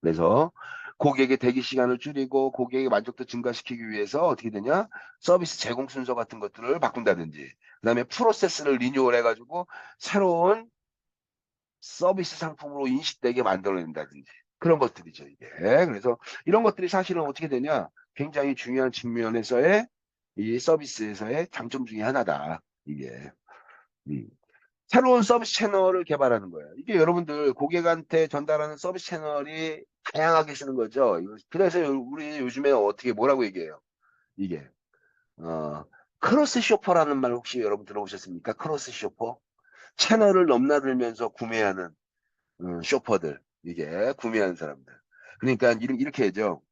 그래서 고객의 대기 시간을 줄이고 고객의 만족도 증가시키기 위해서 어떻게 되냐? 서비스 제공 순서 같은 것들을 바꾼다든지, 그다음에 프로세스를 리뉴얼 해가지고 새로운 서비스 상품으로 인식되게 만들어낸다든지 그런 것들이죠, 이게. 그래서 이런 것들이 사실은 어떻게 되냐? 굉장히 중요한 측면에서의 이 서비스에서의 장점 중에 하나다. 이게. 음. 새로운 서비스 채널을 개발하는 거예요. 이게 여러분들 고객한테 전달하는 서비스 채널이 다양하게 쓰는 거죠. 그래서 우리 요즘에 어떻게 뭐라고 얘기해요? 이게 어, 크로스 쇼퍼라는 말 혹시 여러분 들어보셨습니까? 크로스 쇼퍼? 채널을 넘나들면서 구매하는 쇼퍼들, 이게 구매하는 사람들. 그러니까 이렇게 해죠.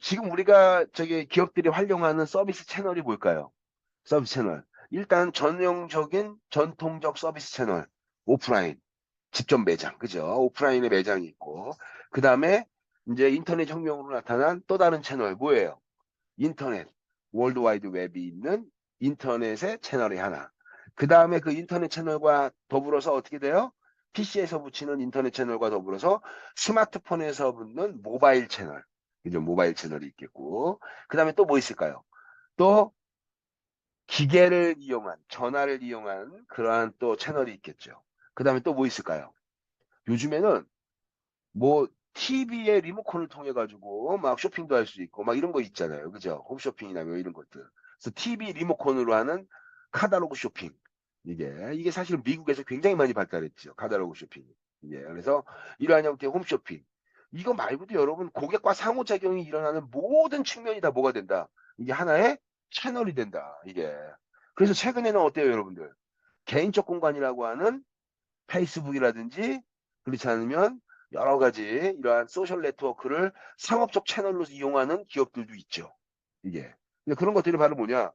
지금 우리가 저기 기업들이 활용하는 서비스 채널이 뭘까요? 서비스 채널. 일단 전형적인 전통적 서비스 채널, 오프라인, 직접 매장, 그죠? 오프라인의 매장이 있고, 그 다음에 이제 인터넷 혁명으로 나타난 또 다른 채널, 뭐예요? 인터넷, 월드와이드 웹이 있는 인터넷의 채널이 하나. 그 다음에 그 인터넷 채널과 더불어서 어떻게 돼요? PC에서 붙이는 인터넷 채널과 더불어서 스마트폰에서 붙는 모바일 채널. 그죠? 모바일 채널이 있겠고. 그 다음에 또 뭐 있을까요? 또 기계를 이용한, 전화를 이용한 그러한 또 채널이 있겠죠. 그 다음에 또 뭐 있을까요? 요즘에는 뭐 TV의 리모컨을 통해 가지고 막 쇼핑도 할 수 있고 막 이런 거 있잖아요. 그죠? 홈쇼핑이나 뭐 이런 것들. 그래서 TV 리모컨으로 하는 카탈로그 쇼핑. 이게 사실 미국에서 굉장히 많이 발달했죠. 카탈로그 쇼핑. 그래서 이러한 형태의 홈쇼핑. 이거 말고도 여러분 고객과 상호작용이 일어나는 모든 측면이 다 뭐가 된다. 이게 하나의 채널이 된다. 이게. 그래서 최근에는 어때요, 여러분들? 개인적 공간이라고 하는 페이스북이라든지 그렇지 않으면 여러 가지 이러한 소셜 네트워크를 상업적 채널로 이용하는 기업들도 있죠. 이게. 근데 그런 것들이 바로 뭐냐?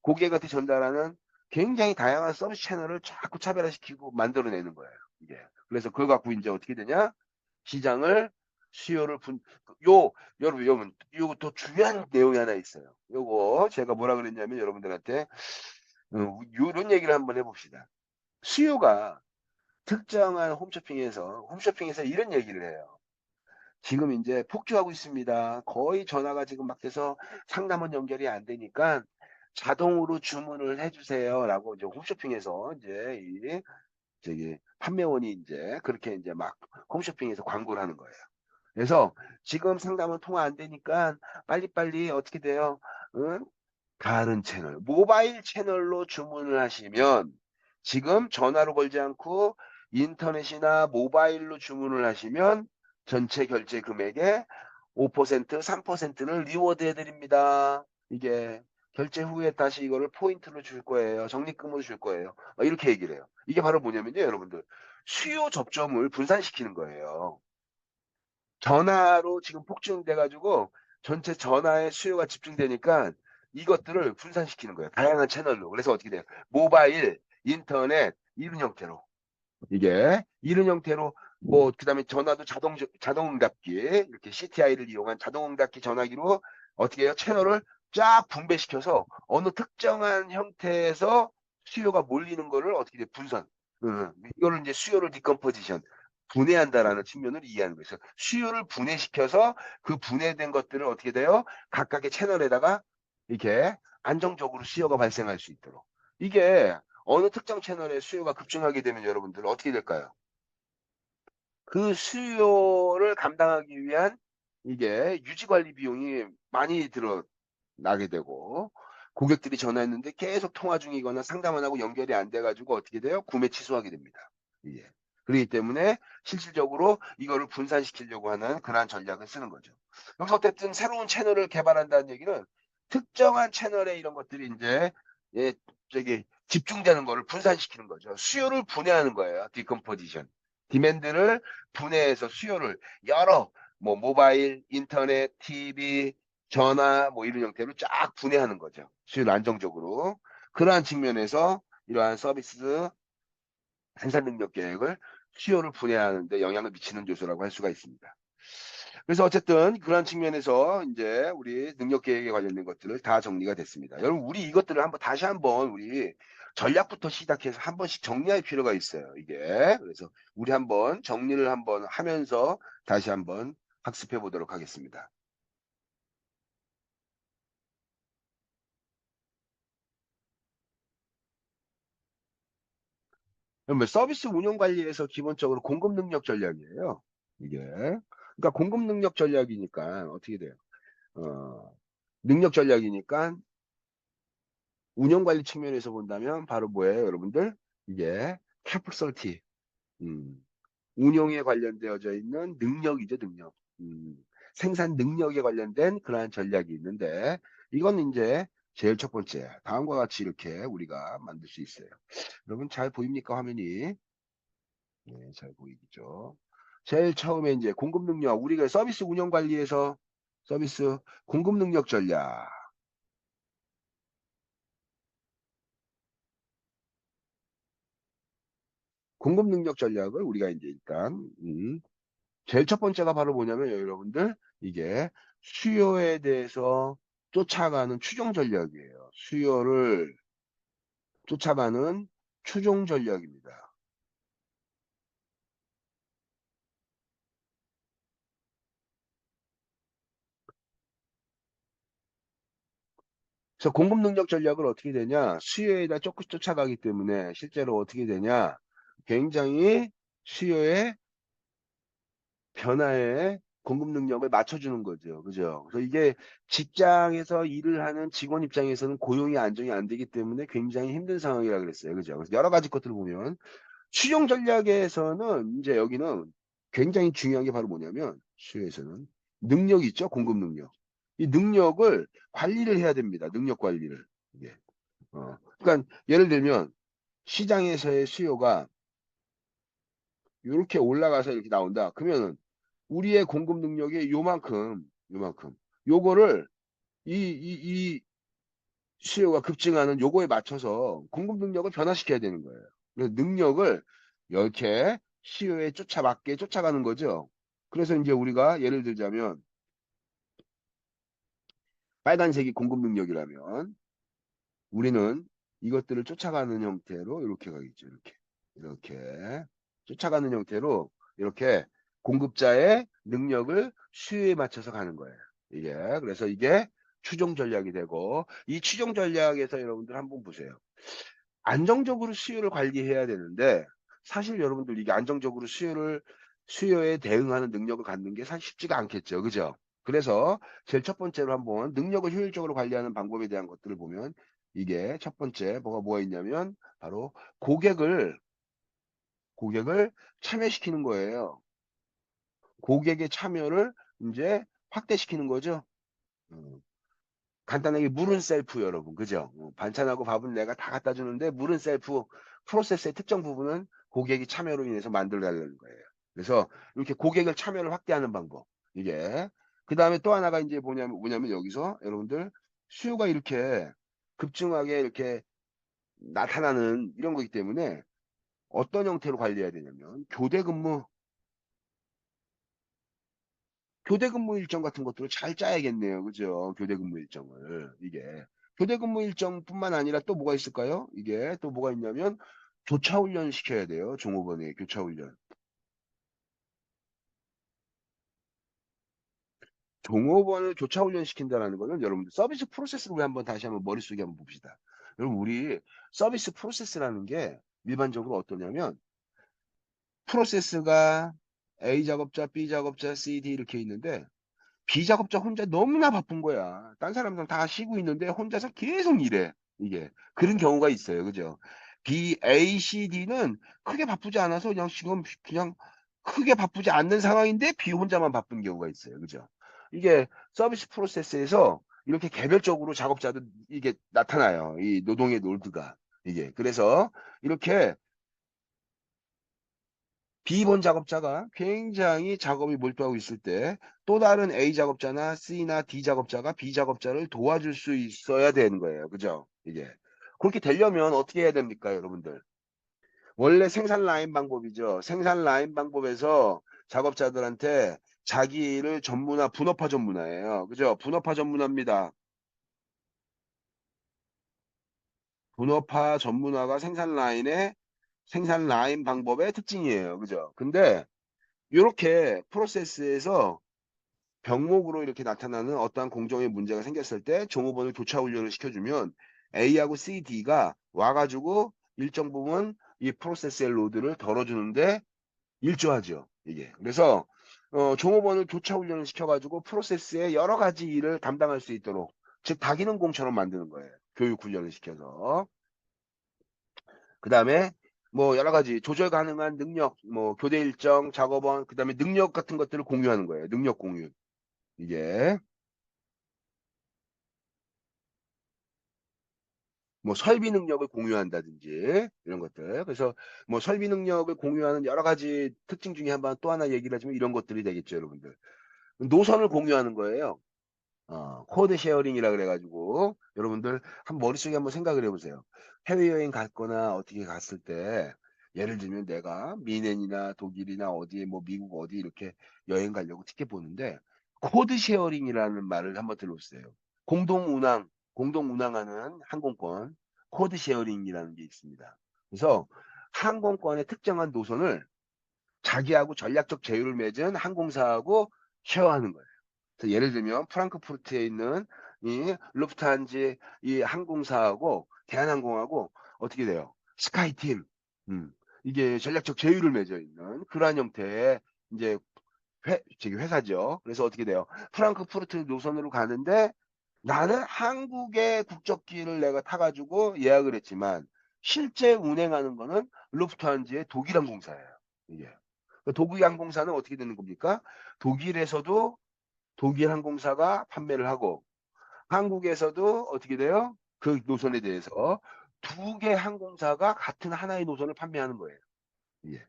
고객한테 전달하는 굉장히 다양한 서비스 채널을 자꾸 차별화시키고 만들어내는 거예요. 이게. 그래서 그걸 갖고 이제 어떻게 되냐? 시장을 수요를 여러분 요거 또 중요한 내용이 하나 있어요. 요거 제가 뭐라 그랬냐면 여러분들한테 요런 얘기를 한번 해봅시다. 수요가 특정한 홈쇼핑에서 이런 얘기를 해요. 지금 이제 폭주하고 있습니다. 거의 전화가 지금 막 돼서 상담원 연결이 안 되니까 자동으로 주문을 해주세요라고 이제 홈쇼핑에서 이제 저기 판매원이 이제 그렇게 이제 막 홈쇼핑에서 광고를 하는 거예요. 그래서 지금 상담은 통화 안 되니까 빨리빨리 어떻게 돼요? 응? 다른 채널, 모바일 채널로 주문을 하시면 지금 전화로 걸지 않고 인터넷이나 모바일로 주문을 하시면 전체 결제 금액의 5%, 3%를 리워드 해드립니다. 이게 결제 후에 다시 이거를 포인트로 줄 거예요. 적립금으로 줄 거예요. 이렇게 얘기를 해요. 이게 바로 뭐냐면요, 여러분들. 수요 접점을 분산시키는 거예요. 전화로 지금 폭증돼가지고 전체 전화의 수요가 집중되니까 이것들을 분산시키는 거예요. 다양한 채널로. 그래서 어떻게 돼요? 모바일, 인터넷, 이런 형태로. 이게 이런 형태로 뭐 그다음에 전화도 자동응답기 이렇게 CTI를 이용한 자동응답기 전화기로 어떻게 해요? 채널을 쫙 분배시켜서 어느 특정한 형태에서 수요가 몰리는 거를 어떻게 돼? 분산. 이거를 이제 수요를 디컴포지션 분해한다라는 측면을 이해하는 거예요. 그래서 수요를 분해시켜서 그 분해된 것들을 어떻게 돼요? 각각의 채널에다가 이렇게 안정적으로 수요가 발생할 수 있도록. 이게 어느 특정 채널의 수요가 급증하게 되면 여러분들 어떻게 될까요? 그 수요를 감당하기 위한 이게 유지관리 비용이 많이 들어나게 되고 고객들이 전화했는데 계속 통화 중이거나 상담 안 하고 연결이 안 돼가지고 어떻게 돼요? 구매 취소하게 됩니다. 이게. 그렇기 때문에 실질적으로 이거를 분산시키려고 하는 그러한 전략을 쓰는 거죠. 여기서 어쨌든 새로운 채널을 개발한다는 얘기는 특정한 채널에 이런 것들이 이제 예, 저기 집중되는 거를 분산시키는 거죠. 수요를 분해하는 거예요. 디컴포지션. 디맨드를 분해해서 수요를 여러 뭐 모바일, 인터넷, TV, 전화 뭐 이런 형태로 쫙 분해하는 거죠. 수요를 안정적으로. 그러한 측면에서 이러한 서비스 생산 능력 계획을 수요를 분해하는 데 영향을 미치는 요소라고 할 수가 있습니다. 그래서 어쨌든 그런 측면에서 이제 우리 능력 계획에 관련된 것들을 다 정리가 됐습니다. 여러분 우리 이것들을 한번 다시 한번 우리 전략부터 시작해서 한 번씩 정리할 필요가 있어요. 이게 그래서 우리 한번 정리를 한번 하면서 다시 한번 학습해 보도록 하겠습니다. 그러면 서비스 운영 관리에서 기본적으로 공급 능력 전략이에요. 이게 그러니까 공급 능력 전략이니까 어떻게 돼요? 능력 전략이니까 운영 관리 측면에서 본다면 바로 뭐예요, 여러분들? 이게 캐퍼설티, 운용에 관련되어져 있는 능력이죠, 능력. 생산 능력에 관련된 그러한 전략이 있는데 이건 이제 제일 첫 번째, 다음과 같이 이렇게 우리가 만들 수 있어요. 여러분 잘 보입니까, 화면이? 네, 잘 보이죠. 제일 처음에 이제 공급 능력, 우리가 서비스 운영 관리에서 서비스 공급 능력 전략. 공급 능력 전략을 우리가 이제 일단 제일 첫 번째가 바로 뭐냐면 여러분들 이게 수요에 대해서 쫓아가는 추종 전략이에요. 수요를 쫓아가는 추종 전략입니다. 그래서 공급 능력 전략을 어떻게 되냐? 수요에다 조금 쫓아가기 때문에 실제로 어떻게 되냐? 굉장히 수요에 변화에 공급 능력을 맞춰주는 거죠. 그죠? 그래서 이게 직장에서 일을 하는 직원 입장에서는 고용이 안정이 안 되기 때문에 굉장히 힘든 상황이라 그랬어요. 그죠? 그래서 여러 가지 것들을 보면 수용 전략에서는 이제 여기는 굉장히 중요한 게 바로 뭐냐면 수요에서는 능력이 있죠. 공급 능력. 이 능력을 관리를 해야 됩니다. 능력 관리를. 이게. 그러니까 예를 들면 시장에서의 수요가 이렇게 올라가서 이렇게 나온다. 그러면은 우리의 공급 능력이 요만큼. 요거를 이 수요가 급증하는 요거에 맞춰서 공급 능력을 변화시켜야 되는 거예요. 그래서 능력을 이렇게 수요에 맞게 쫓아가는 거죠. 그래서 이제 우리가 예를 들자면 빨간색이 공급 능력이라면 우리는 이것들을 쫓아가는 형태로 이렇게 가겠죠. 이렇게 쫓아가는 형태로 이렇게 공급자의 능력을 수요에 맞춰서 가는 거예요. 이게 그래서 이게 추종 전략이 되고 이 추종 전략에서 여러분들 한번 보세요. 안정적으로 수요를 관리해야 되는데 사실 여러분들 이게 안정적으로 수요에 대응하는 능력을 갖는 게 사실 쉽지가 않겠죠. 그죠? 그래서 제일 첫 번째로 한번 능력을 효율적으로 관리하는 방법에 대한 것들을 보면 이게 첫 번째 뭐가 있냐면 바로 고객을 참여시키는 거예요. 고객의 참여를 이제 확대시키는 거죠. 음. 간단하게 물은 셀프 여러분 그죠? 반찬하고 밥은 내가 다 갖다 주는데 물은 셀프 프로세스의 특정 부분은 고객이 참여로 인해서 만들어 달라는 거예요. 그래서 이렇게 고객을 참여를 확대하는 방법 이게 그 다음에 또 하나가 이제 뭐냐면 여기서 여러분들 수요가 이렇게 급증하게 이렇게 나타나는 이런 거기 때문에 어떤 형태로 관리해야 되냐면 교대 근무 일정 같은 것들을 잘 짜야겠네요. 그죠? 교대 근무 일정을. 이게. 교대 근무 일정뿐만 아니라 또 뭐가 있을까요? 이게 또 뭐가 있냐면 교차 훈련 시켜야 돼요. 종업원에 교차 훈련. 종업원을 교차 훈련 시킨다는 거는 여러분들 서비스 프로세스를 우리 한번 다시 한번 머릿속에 한번 봅시다. 여러분 우리 서비스 프로세스라는 게 일반적으로 어떠냐면 프로세스가 A 작업자, B 작업자, C, D 이렇게 있는데 비작업자 혼자 너무나 바쁜 거야. 딴 사람들은 다 쉬고 있는데 혼자서 계속 일해. 이게. 그런 경우가 있어요. 그죠? B, A, C, D는 크게 바쁘지 않아서 그냥 지금 그냥 크게 바쁘지 않는 상황인데 B 혼자만 바쁜 경우가 있어요. 그죠? 이게 서비스 프로세스에서 이렇게 개별적으로 작업자도 이게 나타나요. 이 노동의 놀드가. 이게. 그래서 이렇게 B번 작업자가 굉장히 작업에 몰두하고 있을 때 또 다른 A 작업자나 C나 D 작업자가 B 작업자를 도와줄 수 있어야 되는 거예요. 그죠? 이게. 그렇게 되려면 어떻게 해야 됩니까, 여러분들? 원래 생산 라인 방법이죠. 생산 라인 방법에서 작업자들한테 자기를 전문화, 분업화 전문화예요. 그죠? 분업화 전문화입니다. 분업화 전문화가 생산 라인 방법의 특징이에요. 그죠? 근데 이렇게 프로세스에서 병목으로 이렇게 나타나는 어떠한 공정의 문제가 생겼을 때 종업원을 교차 훈련을 시켜주면 A하고 C, D가 와가지고 일정 부분 이 프로세스의 로드를 덜어주는데 일조하죠. 이게. 그래서 종업원을 교차 훈련을 시켜가지고 프로세스의 여러 가지 일을 담당할 수 있도록 즉 다기능공처럼 만드는 거예요. 교육 훈련을 시켜서. 그 다음에 뭐 여러 가지 조절 가능한 능력, 뭐 교대 일정, 작업원, 그 다음에 능력 같은 것들을 공유하는 거예요. 능력 공유. 이게 뭐 설비 능력을 공유한다든지 이런 것들. 그래서 뭐 설비 능력을 공유하는 여러 가지 특징 중에 한번 또 하나 얘기를 하자면 이런 것들이 되겠죠, 여러분들. 노선을 공유하는 거예요. 코드 쉐어링이라 그래가지고 여러분들 한 머릿속에 한번 생각을 해보세요. 해외여행 갔거나 어떻게 갔을 때 예를 들면 내가 미넨이나 독일이나 어디에 뭐 미국 어디 이렇게 여행 가려고 티켓 보는데 코드 쉐어링이라는 말을 한번 들어보세요. 공동 운항하는 항공권 코드 쉐어링이라는 게 있습니다. 그래서 항공권의 특정한 노선을 자기하고 전략적 제휴를 맺은 항공사하고 쉐어하는 거예요. 그래서 예를 들면 프랑크푸르트에 있는 이 루프트한지 이 항공사하고 대한항공하고 어떻게 돼요? 스카이팀. 음. 이게 전략적 제휴를 맺어 있는 그러한 형태의 이제 저기 회사죠. 그래서 어떻게 돼요? 프랑크푸르트 노선으로 가는데 나는 한국의 국적기를 내가 타가지고 예약을 했지만 실제 운행하는 거는 루프트한지의 독일 항공사예요. 이게. 독일 항공사는 어떻게 되는 겁니까? 독일에서도 독일 항공사가 판매를 하고 한국에서도 어떻게 돼요? 그 노선에 대해서 두 개 항공사가 같은 하나의 노선을 판매하는 거예요. 예.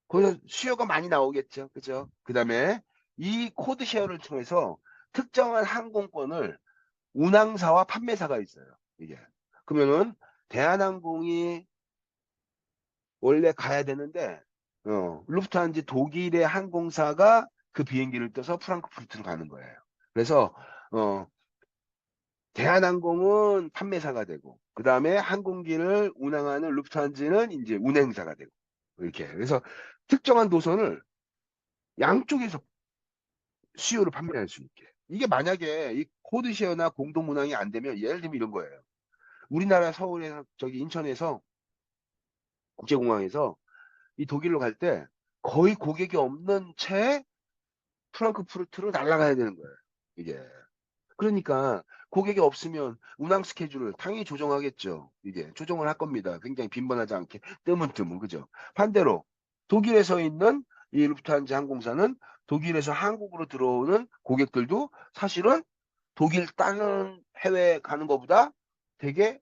거기서 수요가 많이 나오겠죠. 그죠? 그 다음에 이 코드 쉐어를 통해서 특정한 항공권을 운항사와 판매사가 있어요. 이게. 그러면은 대한항공이 원래 가야 되는데 루프트한지 독일의 항공사가 그 비행기를 떠서 프랑크푸르트로 가는 거예요. 그래서 어, 대한항공은 판매사가 되고 그 다음에 항공기를 운항하는 루프트한지는 이제 운행사가 되고 이렇게 그래서 특정한 노선을 양쪽에서 수요를 판매할 수 있게 이게 만약에 이 코드쉐어나 공동 운항이 안 되면 예를 들면 이런 거예요. 우리나라 서울에서 저기 인천에서 국제공항에서 이 독일로 갈 때 거의 고객이 없는 채 프랑크푸르트로 날아가야 되는 거예요. 이게 그러니까 고객이 없으면 운항 스케줄을 당연히 조정하겠죠. 이게 조정을 할 겁니다. 굉장히 빈번하지 않게 뜨문뜨문 그죠. 반대로 독일에서 있는 이 루프트한자 항공사는 독일에서 한국으로 들어오는 고객들도 사실은 독일 다른 해외 가는 것보다 되게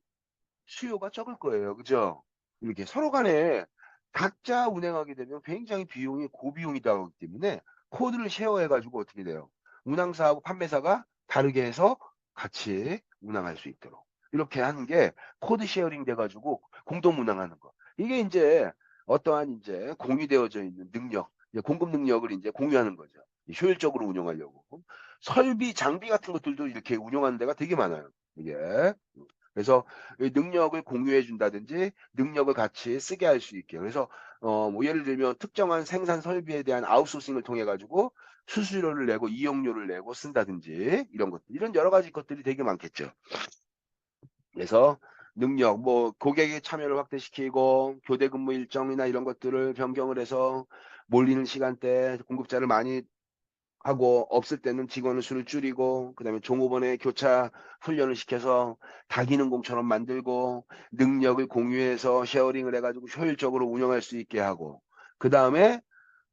수요가 적을 거예요. 그죠? 이렇게 서로 간에 각자 운행하게 되면 굉장히 비용이 고비용이다 하기 때문에 코드를 쉐어해가지고 어떻게 돼요? 운항사하고 판매사가 다르게 해서 같이 운항할 수 있도록. 이렇게 하는 게 코드 쉐어링 돼가지고 공동 운항하는 거. 이게 이제 어떠한 이제 공유되어져 있는 능력, 이제 공급 능력을 이제 공유하는 거죠. 효율적으로 운영하려고. 설비, 장비 같은 것들도 이렇게 운영하는 데가 되게 많아요. 이게. 그래서 이 능력을 공유해 준다든지 능력을 같이 쓰게 할 수 있게. 그래서 뭐 예를 들면 특정한 생산 설비에 대한 아웃소싱을 통해 가지고 수수료를 내고 이용료를 내고 쓴다든지 이런 것들. 이런 여러 가지 것들이 되게 많겠죠. 그래서 능력, 뭐 고객의 참여를 확대시키고 교대 근무 일정이나 이런 것들을 변경을 해서 몰리는 시간대 공급자를 많이 하고 없을 때는 직원의 수를 줄이고 그다음에 종업원의 교차 훈련을 시켜서 다기능공처럼 만들고 능력을 공유해서 쉐어링을 해가지고 효율적으로 운영할 수 있게 하고 그다음에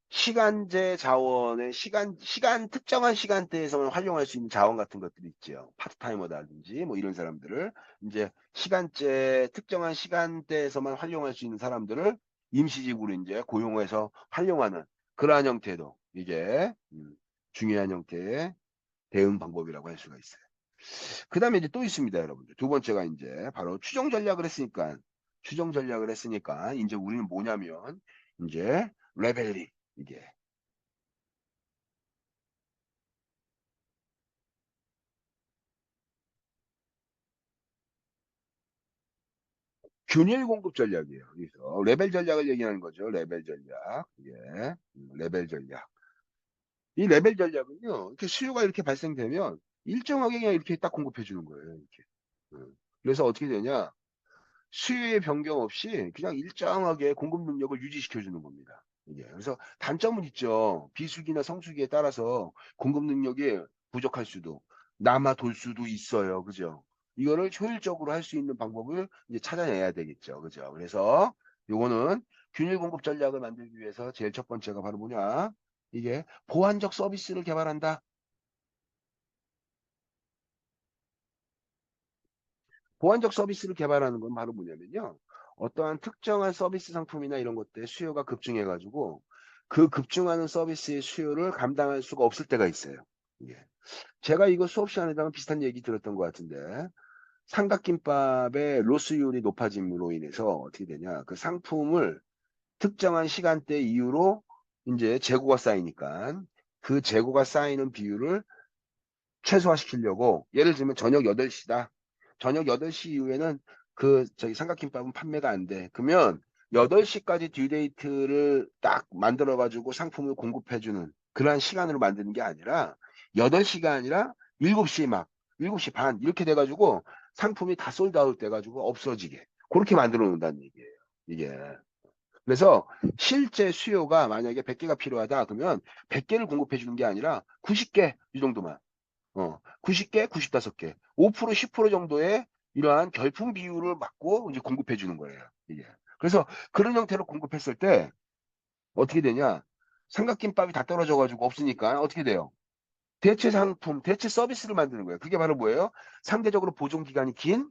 시간제 자원의 시간 특정한 시간대에서만 활용할 수 있는 자원 같은 것들이 있죠. 파트타이머라든지 뭐 이런 사람들을 이제 시간제 특정한 시간대에서만 활용할 수 있는 사람들을 임시직으로 이제 고용해서 활용하는 그러한 형태도 이게 중요한 형태의 대응 방법이라고 할 수가 있어요. 그 다음에 이제 또 있습니다, 여러분들. 두 번째가 이제 바로 추정 전략을 했으니까 이제 우리는 뭐냐면 이제 레벨링 이게 균일 공급 전략이에요. 그래서 레벨 전략을 얘기하는 거죠. 레벨 전략. 예. 레벨 전략. 이 레벨 전략은요. 이렇게 수요가 이렇게 발생되면 일정하게 그냥 이렇게 딱 공급해 주는 거예요. 이렇게. 그래서 어떻게 되냐? 수요의 변경 없이 그냥 일정하게 공급 능력을 유지시켜 주는 겁니다. 이게. 그래서 단점은 있죠. 비수기나 성수기에 따라서 공급 능력이 부족할 수도, 남아 돌 수도 있어요. 그죠? 이거를 효율적으로 할 수 있는 방법을 이제 찾아내야 되겠죠. 그죠? 그래서 요거는 균일 공급 전략을 만들기 위해서 제일 첫 번째가 바로 뭐냐? 이게 보완적 서비스를 개발한다. 보완적 서비스를 개발하는 건 바로 뭐냐면요. 어떠한 특정한 서비스 상품이나 이런 것들 수요가 급증해가지고 그 급증하는 서비스의 수요를 감당할 수가 없을 때가 있어요. 예. 제가 이거 수업 시간에다가 비슷한 얘기 들었던 것 같은데 삼각김밥의 로스율이 높아짐으로 인해서 어떻게 되냐. 그 상품을 특정한 시간대 이후로 이제 재고가 쌓이니까 그 재고가 쌓이는 비율을 최소화시키려고 예를 들면 저녁 8시다. 저녁 8시 이후에는 그 저기 삼각김밥은 판매가 안 돼. 그러면 8시까지 듀데이트를 딱 만들어 가지고 상품을 공급해 주는 그러한 시간으로 만드는 게 아니라 8시가 아니라 7시 막 7시 반 이렇게 돼 가지고 상품이 다 솔드아웃 돼 가지고 없어지게 그렇게 만들어 놓는다는 얘기예요. 이게. 그래서 실제 수요가 만약에 100개가 필요하다 그러면 100개를 공급해 주는 게 아니라 90개 이 정도만 90개, 95개, 5%, 10% 정도의 이러한 결품 비율을 맞고 이제 공급해 주는 거예요. 이게. 그래서 그런 형태로 공급했을 때 어떻게 되냐? 삼각김밥이 다 떨어져 가지고 없으니까 어떻게 돼요? 대체 상품, 대체 서비스를 만드는 거예요. 그게 바로 뭐예요? 상대적으로 보존 기간이 긴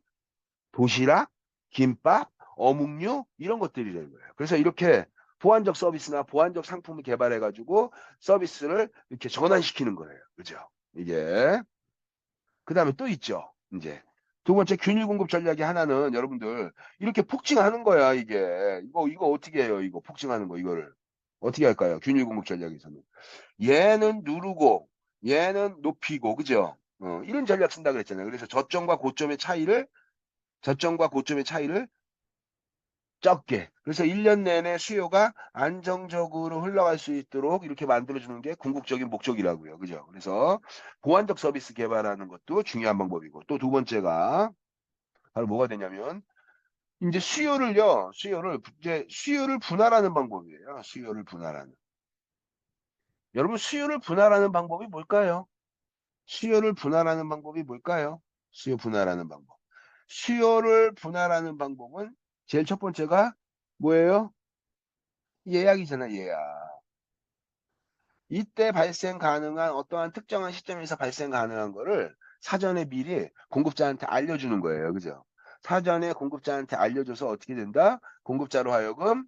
도시락, 김밥, 어묵류 이런 것들이 되는 거예요. 그래서 이렇게 보완적 서비스나 보완적 상품을 개발해 가지고 서비스를 이렇게 전환시키는 거예요. 그죠? 이게 그 다음에 또 있죠. 이제 두 번째 균일 공급 전략이 하나는 여러분들 이렇게 폭증하는 거야 이게 이거 어떻게 해요 이거 폭증하는 거 이거를 어떻게 할까요? 균일 공급 전략에서는 얘는 누르고 얘는 높이고 그죠? 이런 전략 쓴다 그랬잖아요. 그래서 저점과 고점의 차이를 적게. 그래서 1년 내내 수요가 안정적으로 흘러갈 수 있도록 이렇게 만들어주는 게 궁극적인 목적이라고요. 그죠? 그래서 보완적 서비스 개발하는 것도 중요한 방법이고 또 두 번째가 바로 뭐가 되냐면 이제 수요를 분할하는 방법이에요. 수요를 분할하는. 여러분 수요를 분할하는 방법이 뭘까요? 수요를 분할하는 방법이 뭘까요? 수요 분할하는 방법. 수요를 분할하는 방법은 제일 첫 번째가 뭐예요? 예약이잖아, 예약. 이때 발생 가능한 어떠한 특정한 시점에서 발생 가능한 거를 사전에 미리 공급자한테 알려주는 거예요. 그죠? 사전에 공급자한테 알려줘서 어떻게 된다? 공급자로 하여금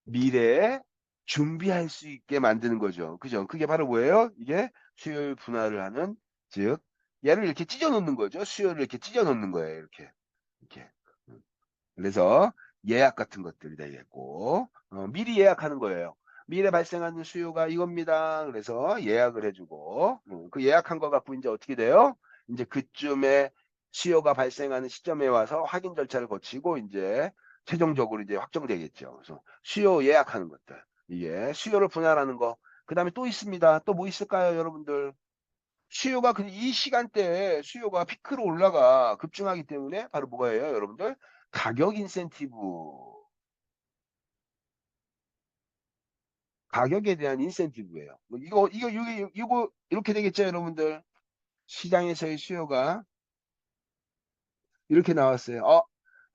미래에 준비할 수 있게 만드는 거죠. 그죠? 그게 바로 뭐예요? 이게 수요일 분할을 하는, 즉, 얘를 이렇게 찢어 놓는 거죠. 수요를 이렇게 찢어 놓는 거예요. 이렇게. 이렇게. 그래서 예약 같은 것들이 되겠고 미리 예약하는 거예요. 미래 발생하는 수요가 이겁니다. 그래서 예약을 해주고 그 예약한 거 갖고 이제 어떻게 돼요? 이제 그쯤에 수요가 발생하는 시점에 와서 확인 절차를 거치고 이제 최종적으로 이제 확정되겠죠. 그래서 수요 예약하는 것들 이게 수요를 분할하는 거. 그다음에 또 있습니다. 또 뭐 있을까요, 여러분들? 수요가 이 시간대에 수요가 피크로 올라가 급증하기 때문에 바로 뭐가예요, 여러분들? 가격 인센티브. 가격에 대한 인센티브예요. 뭐 이거 이렇게 되겠죠, 여러분들? 시장에서의 수요가 이렇게 나왔어요.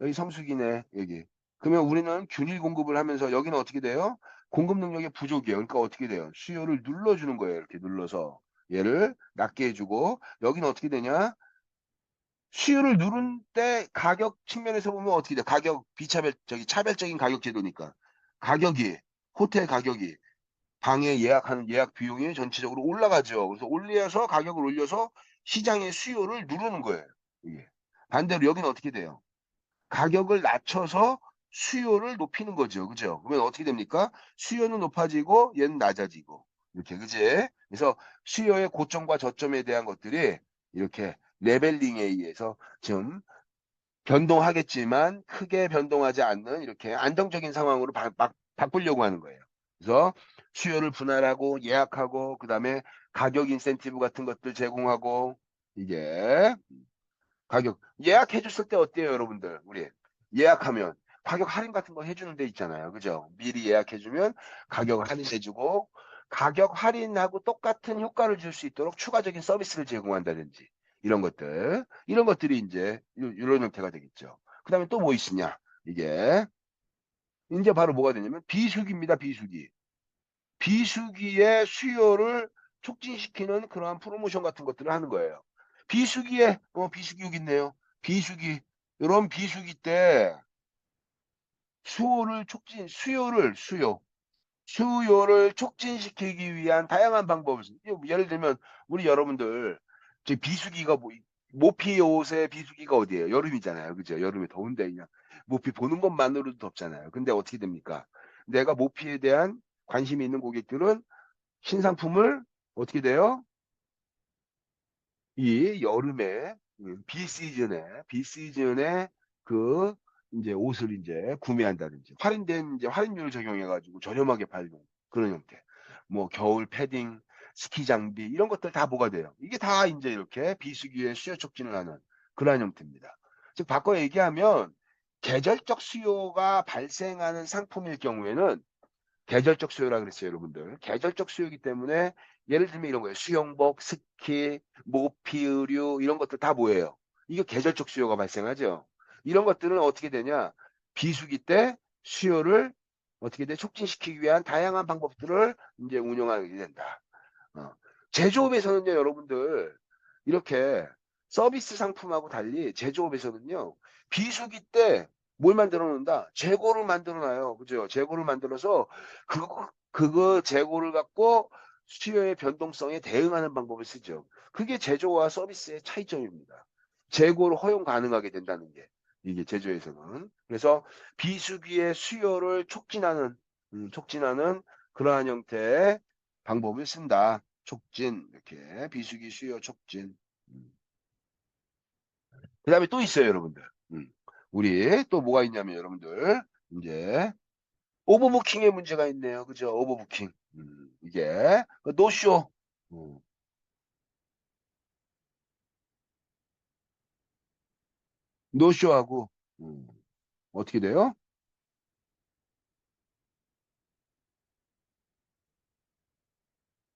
여기 성수기네, 여기. 그러면 우리는 균일 공급을 하면서 여기는 어떻게 돼요? 공급 능력의 부족이에요. 그러니까 어떻게 돼요? 수요를 눌러주는 거예요. 이렇게 눌러서. 얘를 낮게 해주고, 여기는 어떻게 되냐? 수요를 누른 때 가격 측면에서 보면 어떻게 돼? 가격 차별적인 가격 제도니까. 가격이, 호텔 가격이 방에 예약하는 예약 비용이 전체적으로 올라가죠. 그래서 올려서 가격을 올려서 시장의 수요를 누르는 거예요. 이게. 반대로 여기는 어떻게 돼요? 가격을 낮춰서 수요를 높이는 거죠. 그죠? 그러면 어떻게 됩니까? 수요는 높아지고 얘는 낮아지고. 이렇게, 그지? 그래서 수요의 고점과 저점에 대한 것들이 이렇게 레벨링에 의해서 좀 변동하겠지만 크게 변동하지 않는 이렇게 안정적인 상황으로 막 바꾸려고 하는 거예요. 그래서 수요를 분할하고 예약하고 그다음에 가격 인센티브 같은 것들 제공하고 이게 가격 예약해 줬을 때 어때요, 여러분들? 우리 예약하면 가격 할인 같은 거 해주는 데 있잖아요. 그죠? 미리 예약해 주면 가격을 할인해 주고 가격 할인하고 똑같은 효과를 줄 수 있도록 추가적인 서비스를 제공한다든지 이런 것들이 이제 이런 형태가 되겠죠. 그다음에 또 뭐 있으냐? 이게 이제 바로 뭐가 되냐면 비수기입니다. 비수기. 비수기의 수요를 촉진시키는 그러한 프로모션 같은 것들을 하는 거예요. 비수기 여기 있네요. 비수기. 이런 비수기 때 수요를 촉진시키기 위한 다양한 방법을, 예를 들면, 우리 여러분들, 비수기가 모피 옷의 비수기가 어디예요? 여름이잖아요. 그죠? 여름에 더운데 그냥 모피 보는 것만으로도 덥잖아요. 근데 어떻게 됩니까? 내가 모피에 대한 관심이 있는 고객들은 신상품을 어떻게 돼요? 이 여름에 비시즌에 그 이제 옷을 이제 구매한다든지 할인된 이제 할인율을 적용해가지고 저렴하게 팔는 그런 형태. 뭐 겨울 패딩, 스키 장비 이런 것들 다 뭐가 돼요? 이게 다 이제 이렇게 비수기에 수요 촉진을 하는 그러한 형태입니다. 즉 바꿔 얘기하면 계절적 수요가 발생하는 상품일 경우에는 계절적 수요라 그랬어요, 여러분들. 계절적 수요이기 때문에 예를 들면 이런 거예요. 수영복, 스키, 모피 의류 이런 것들 다 뭐예요? 이게 계절적 수요가 발생하죠. 이런 것들은 어떻게 되냐? 비수기 때 수요를 어떻게 돼? 촉진시키기 위한 다양한 방법들을 이제 운영하게 된다. 어. 제조업에서는요, 여러분들, 이렇게 서비스 상품하고 달리 제조업에서는요, 비수기 때 뭘 만들어 놓는다? 재고를 만들어 놔요. 그죠? 재고를 만들어서 그거 재고를 갖고 수요의 변동성에 대응하는 방법을 쓰죠. 그게 제조와 서비스의 차이점입니다. 재고를 허용 가능하게 된다는 게, 이게 제조에서는. 그래서 비수기의 수요를 촉진하는 그러한 형태의 방법을 쓴다. 촉진, 이렇게. 비수기 수요 촉진. 그 다음에 또 있어요, 여러분들. 음. 우리 또 뭐가 있냐면, 여러분들. 이제, 오버부킹의 문제가 있네요. 그죠? 오버부킹. 이게, 노쇼. 음, 노쇼하고, 음, 어떻게 돼요?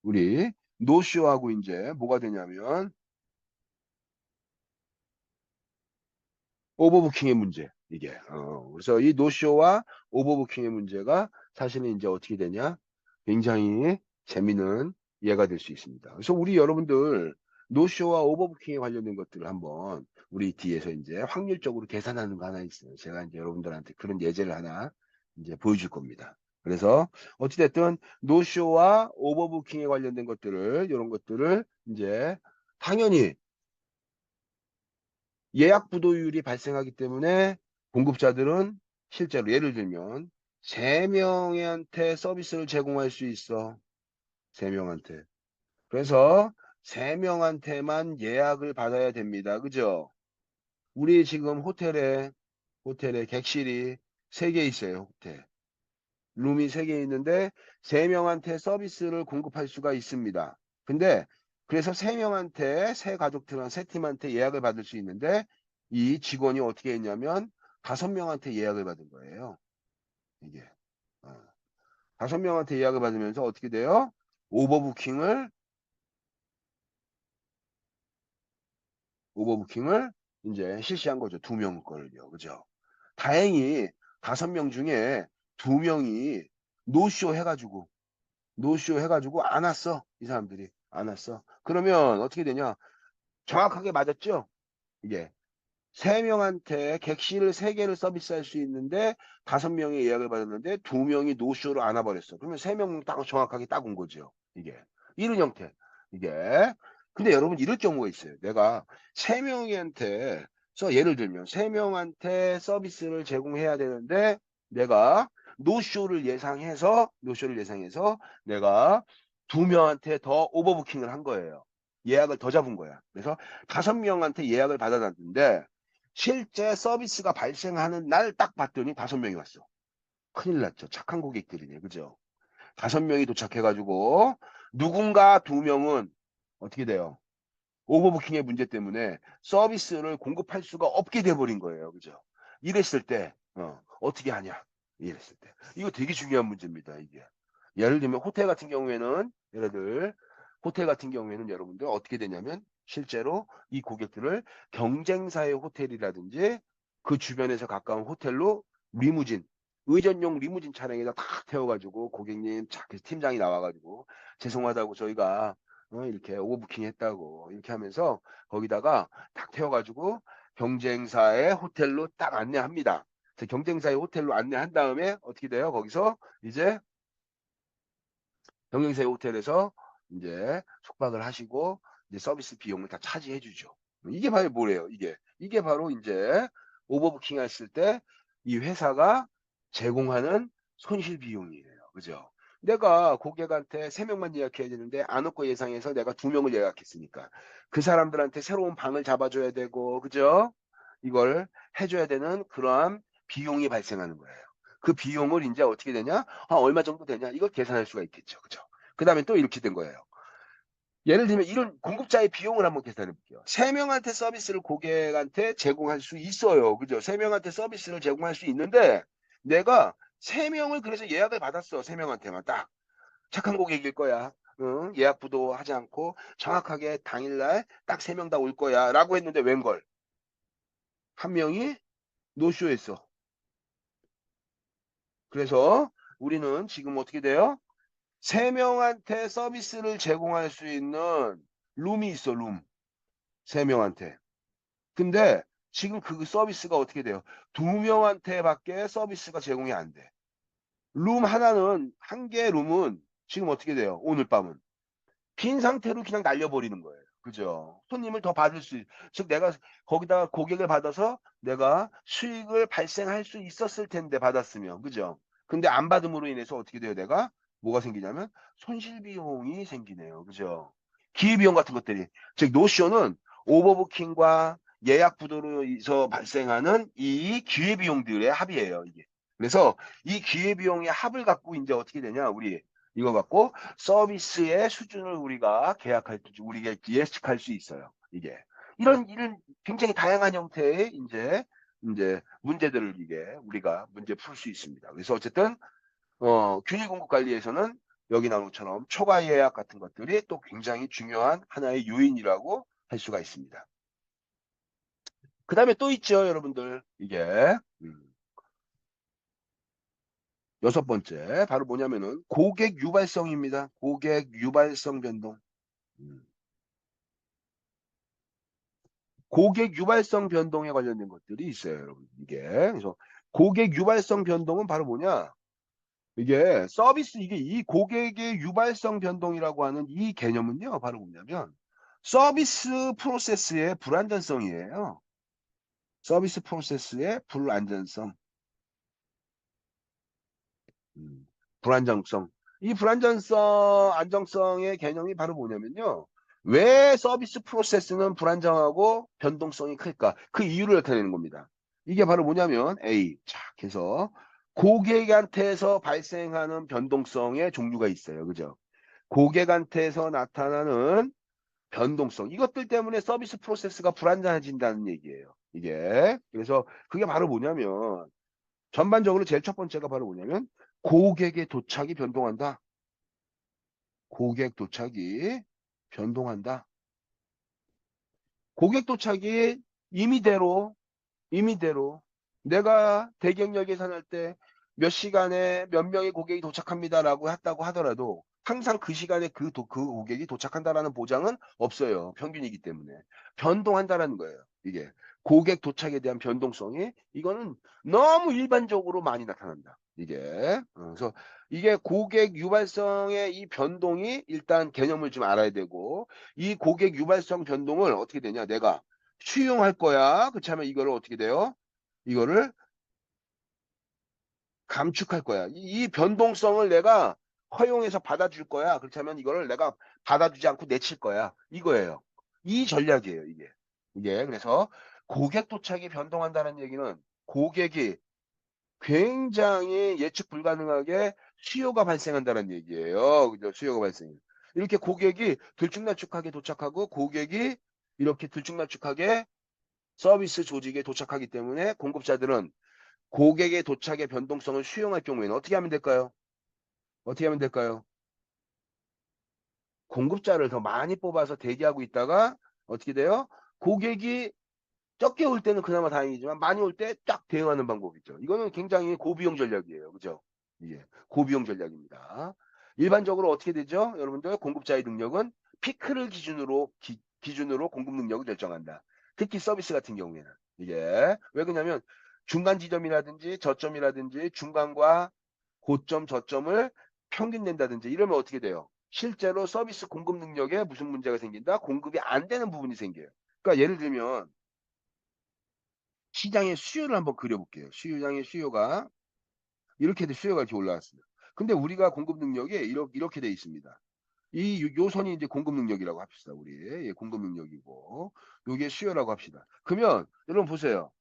우리, 노쇼하고 이제 뭐가 되냐면, 오버부킹의 문제. 이게. 그래서 이 노쇼와 오버부킹의 문제가 사실은 이제 어떻게 되냐? 굉장히 재미있는 예가 될 수 있습니다. 그래서 우리 여러분들 노쇼와 오버부킹에 관련된 것들을 한번 우리 뒤에서 이제 확률적으로 계산하는 거 하나 있어요. 제가 이제 여러분들한테 그런 예제를 하나 이제 보여줄 겁니다. 그래서 어찌됐든 노쇼와 오버부킹에 관련된 것들을 이런 것들을 이제 당연히 예약 부도율이 발생하기 때문에 공급자들은 실제로 예를 들면 3명한테 서비스를 제공할 수 있어. 3명한테. 그래서 3명한테만 예약을 받아야 됩니다. 그죠? 우리 지금 호텔에 객실이 3개 있어요. 호텔. 룸이 3개 있는데 3명한테 서비스를 공급할 수가 있습니다. 근데 그래서 3명한테 세 가족들한 세 팀한테 예약을 받을 수 있는데 이 직원이 어떻게 했냐면 5명한테 예약을 받은 거예요. 이게. 어. 5명한테 예약을 받으면서 어떻게 돼요? 오버부킹을 오버부킹을 이제 실시한 거죠. 2명 거를요. 그죠? 다행히 5명 중에 2명이 노쇼 해가지고 안 왔어. 이 사람들이 안 왔어. 그러면 어떻게 되냐? 정확하게 맞았죠? 이게 3명한테 객실을 3개를 서비스할 수 있는데 5명이 예약을 받았는데 2명이 노쇼로 안 와버렸어. 그러면 3명 딱 정확하게 딱 온 거죠. 이게 이런 형태. 이게 근데 여러분 이럴 경우가 있어요. 내가 3명한테 예를 들면 3명한테 서비스를 제공해야 되는데 내가 노쇼를 예상해서 내가 2명한테 더 오버부킹을 한 거예요. 예약을 더 잡은 거야. 그래서 5명한테 예약을 받아놨는데 실제 서비스가 발생하는 날 딱 봤더니 5명이 왔어. 큰일 났죠. 착한 고객들이네. 그죠? 5명이 도착해가지고 누군가 2명은 어떻게 돼요? 오버부킹의 문제 때문에 서비스를 공급할 수가 없게 돼버린 거예요. 그죠? 이랬을 때, 어떻게 하냐? 이랬을 때. 이거 되게 중요한 문제입니다. 이게. 예를 들면 호텔 같은 경우에는 여러분들 어떻게 되냐면 실제로 이 고객들을 경쟁사의 호텔이라든지 그 주변에서 가까운 호텔로 리무진, 의전용 리무진 차량에다 탁 태워가지고 고객님 팀장이 나와가지고 죄송하다고 저희가 이렇게 오버부킹 했다고 이렇게 하면서 거기다가 딱 태워가지고 경쟁사의 호텔로 딱 안내합니다. 경쟁사의 호텔로 안내한 다음에 어떻게 돼요? 거기서 이제 경쟁사의 호텔에서 이제 숙박을 하시고 이제 서비스 비용을 다 차지해 주죠. 이게 바로 뭐래요? 이게 바로 이제 오버부킹 했을 때 이 회사가 제공하는 손실 비용이에요. 그죠? 내가 고객한테 3명만 예약해야 되는데 안 왔고 예상해서 내가 2명을 예약했으니까 그 사람들한테 새로운 방을 잡아줘야 되고 그죠? 이걸 해줘야 되는 그러한 비용이 발생하는 거예요. 그 비용을 이제 어떻게 되냐? 얼마 정도 되냐? 이걸 계산할 수가 있겠죠. 그죠? 그 다음에 또 이렇게 된 거예요. 예를 들면 이런 공급자의 비용을 한번 계산해 볼게요. 3명한테 서비스를 고객한테 제공할 수 있어요. 그죠? 3명한테 서비스를 제공할 수 있는데 내가 3명을 그래서 예약을 받았어. 3명한테만 딱. 착한 고객일 거야. 응? 예약부도 하지 않고 정확하게 당일날 딱 3명 다 올 거야. 라고 했는데 웬걸? 한 명이 노쇼했어. 그래서 우리는 지금 어떻게 돼요? 3명한테 서비스를 제공할 수 있는 룸이 있어, 룸. 3명한테. 근데 지금 그 서비스가 어떻게 돼요? 2명한테밖에 서비스가 제공이 안 돼. 한 개의 룸은 지금 어떻게 돼요? 오늘 밤은. 빈 상태로 그냥 날려버리는 거예요. 그죠? 손님을 더 받을 즉 내가 거기다가 고객을 받아서 내가 수익을 발생할 수 있었을 텐데 받았으면. 그죠? 근데 안 받음으로 인해서 어떻게 돼요? 내가 뭐가 생기냐면 손실 비용이 생기네요. 그죠? 기회비용 같은 것들이. 즉 노쇼는 오버부킹과 예약 부도로서 발생하는 이 기회비용들의 합이에요. 이게. 그래서 이 기회비용의 합을 갖고 이제 어떻게 되냐? 우리 이거 갖고 서비스의 수준을 우리가 예측할 수 있어요. 이게 이런 굉장히 다양한 형태의 이제 문제들을 이게 우리가 문제 풀 수 있습니다. 그래서 어쨌든 균일 공급 관리에서는 여기 나온 것처럼 초과 예약 같은 것들이 또 굉장히 중요한 하나의 요인이라고 할 수가 있습니다. 그 다음에 또 있죠, 여러분들. 이게 여섯 번째 바로 뭐냐면은 고객 유발성입니다. 고객 유발성 변동. 음. 고객 유발성 변동에 관련된 것들이 있어요, 여러분. 이게. 그래서 고객 유발성 변동은 바로 뭐냐? 이게 이 고객의 유발성 변동이라고 하는 이 개념은요, 바로 뭐냐면 서비스 프로세스의 불안전성이에요. 서비스 프로세스의 불안전성. 음, 불안정성. 이 안정성의 개념이 바로 뭐냐면요. 왜 서비스 프로세스는 불안정하고 변동성이 클까? 그 이유를 나타내는 겁니다. 이게 바로 뭐냐면 A. 자, 그래서 고객한테서 발생하는 변동성의 종류가 있어요. 그죠? 고객한테서 나타나는 변동성. 이것들 때문에 서비스 프로세스가 불안정해진다는 얘기예요. 이게. 그래서 그게 바로 뭐냐면 전반적으로 제일 첫 번째가 바로 뭐냐면 고객의 도착이 변동한다. 고객 도착이 변동한다. 고객 도착이 임의대로 임의대로 내가 대기업역 계산할 때 몇 시간에 몇 명의 고객이 도착합니다라고 했다고 하더라도 항상 그 시간에 그 고객이 도착한다라는 보장은 없어요. 평균이기 때문에. 변동한다라는 거예요. 이게 고객 도착에 대한 변동성이 이거는 너무 일반적으로 많이 나타난다. 이게 그래서 이게 고객 유발성의 이 변동이 일단 개념을 좀 알아야 되고 이 고객 유발성 변동을 어떻게 되냐 내가 수용할 거야. 그렇지 하면 이거를 어떻게 돼요? 이거를 감축할 거야. 이 변동성을 내가 허용해서 받아줄 거야. 그렇지 하면 이거를 내가 받아주지 않고 내칠 거야. 이거예요. 이 전략이에요, 이게. 이게 그래서 고객 도착이 변동한다는 얘기는 고객이 굉장히 예측 불가능하게 수요가 발생한다는 얘기예요. 그죠? 수요가 발생. 이렇게 고객이 들쭉날쭉하게 도착하고 고객이 이렇게 들쭉날쭉하게 서비스 조직에 도착하기 때문에 공급자들은 고객의 도착의 변동성을 수용할 경우에는 어떻게 하면 될까요? 어떻게 하면 될까요? 공급자를 더 많이 뽑아서 대기하고 있다가 어떻게 돼요? 고객이 적게 올 때는 그나마 다행이지만 많이 올 때 딱 대응하는 방법이죠. 이거는 굉장히 고비용 전략이에요. 그죠? 이게 고비용 전략입니다. 일반적으로 어떻게 되죠? 여러분들 공급자의 능력은 피크를 기준으로 공급 능력을 결정한다. 특히 서비스 같은 경우에는 이게 왜 그러냐면 중간 지점이라든지 저점이라든지 중간과 고점 저점을 평균 낸다든지 이러면 어떻게 돼요? 실제로 서비스 공급 능력에 무슨 문제가 생긴다? 공급이 안 되는 부분이 생겨요. 그러니까 예를 들면 시장의 수요를 한번 그려볼게요. 시장의 수요가 이렇게 수요가 이렇게 올라왔습니다. 근데 우리가 공급 능력이 이렇게 돼 있습니다. 요 선이 이제 공급 능력이라고 합시다. 우리 예, 공급 능력이고 요게 수요라고 합시다. 그러면 여러분 보세요.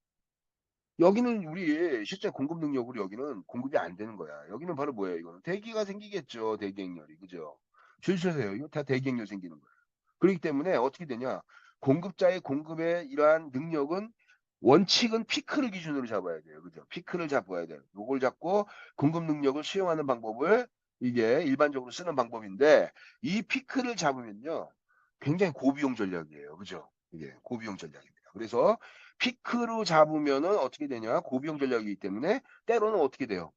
여기는 우리 실제 공급 능력으로 여기는 공급이 안 되는 거야. 여기는 바로 뭐예요? 이거는 대기가 생기겠죠. 대기행렬이 그죠? 줄 서세요. 이거 다 대기행렬 생기는 거예요. 그렇기 때문에 어떻게 되냐? 공급자의 공급의 이러한 능력은 원칙은 피크를 기준으로 잡아야 돼요. 그죠? 피크를 잡아야 돼요. 요걸 잡고 공급 능력을 수용하는 방법을 이게 일반적으로 쓰는 방법인데 이 피크를 잡으면요. 굉장히 고비용 전략이에요. 그죠? 이게 고비용 전략입니다. 그래서 피크로 잡으면은 어떻게 되냐? 고비용 전략이기 때문에 때로는 어떻게 돼요?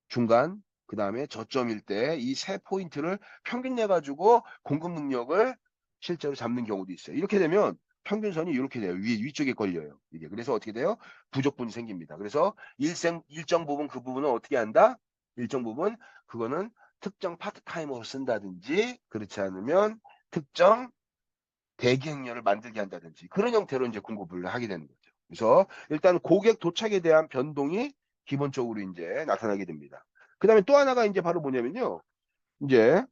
중간, 그 다음에 저점일 때 이 세 포인트를 평균 내가지고 공급 능력을 실제로 잡는 경우도 있어요. 이렇게 되면 평균선이 이렇게 돼요. 위쪽에 걸려요. 이게. 그래서 어떻게 돼요? 부족분이 생깁니다. 그래서 일정 부분 그 부분은 어떻게 한다? 일정 부분 그거는 특정 파트타이머로 쓴다든지 그렇지 않으면 특정 대기행렬을 만들게 한다든지 그런 형태로 이제 공급을 하게 되는 거죠. 그래서 일단 고객 도착에 대한 변동이 기본적으로 이제 나타나게 됩니다. 그 다음에 또 하나가 이제 바로 뭐냐면요. 이제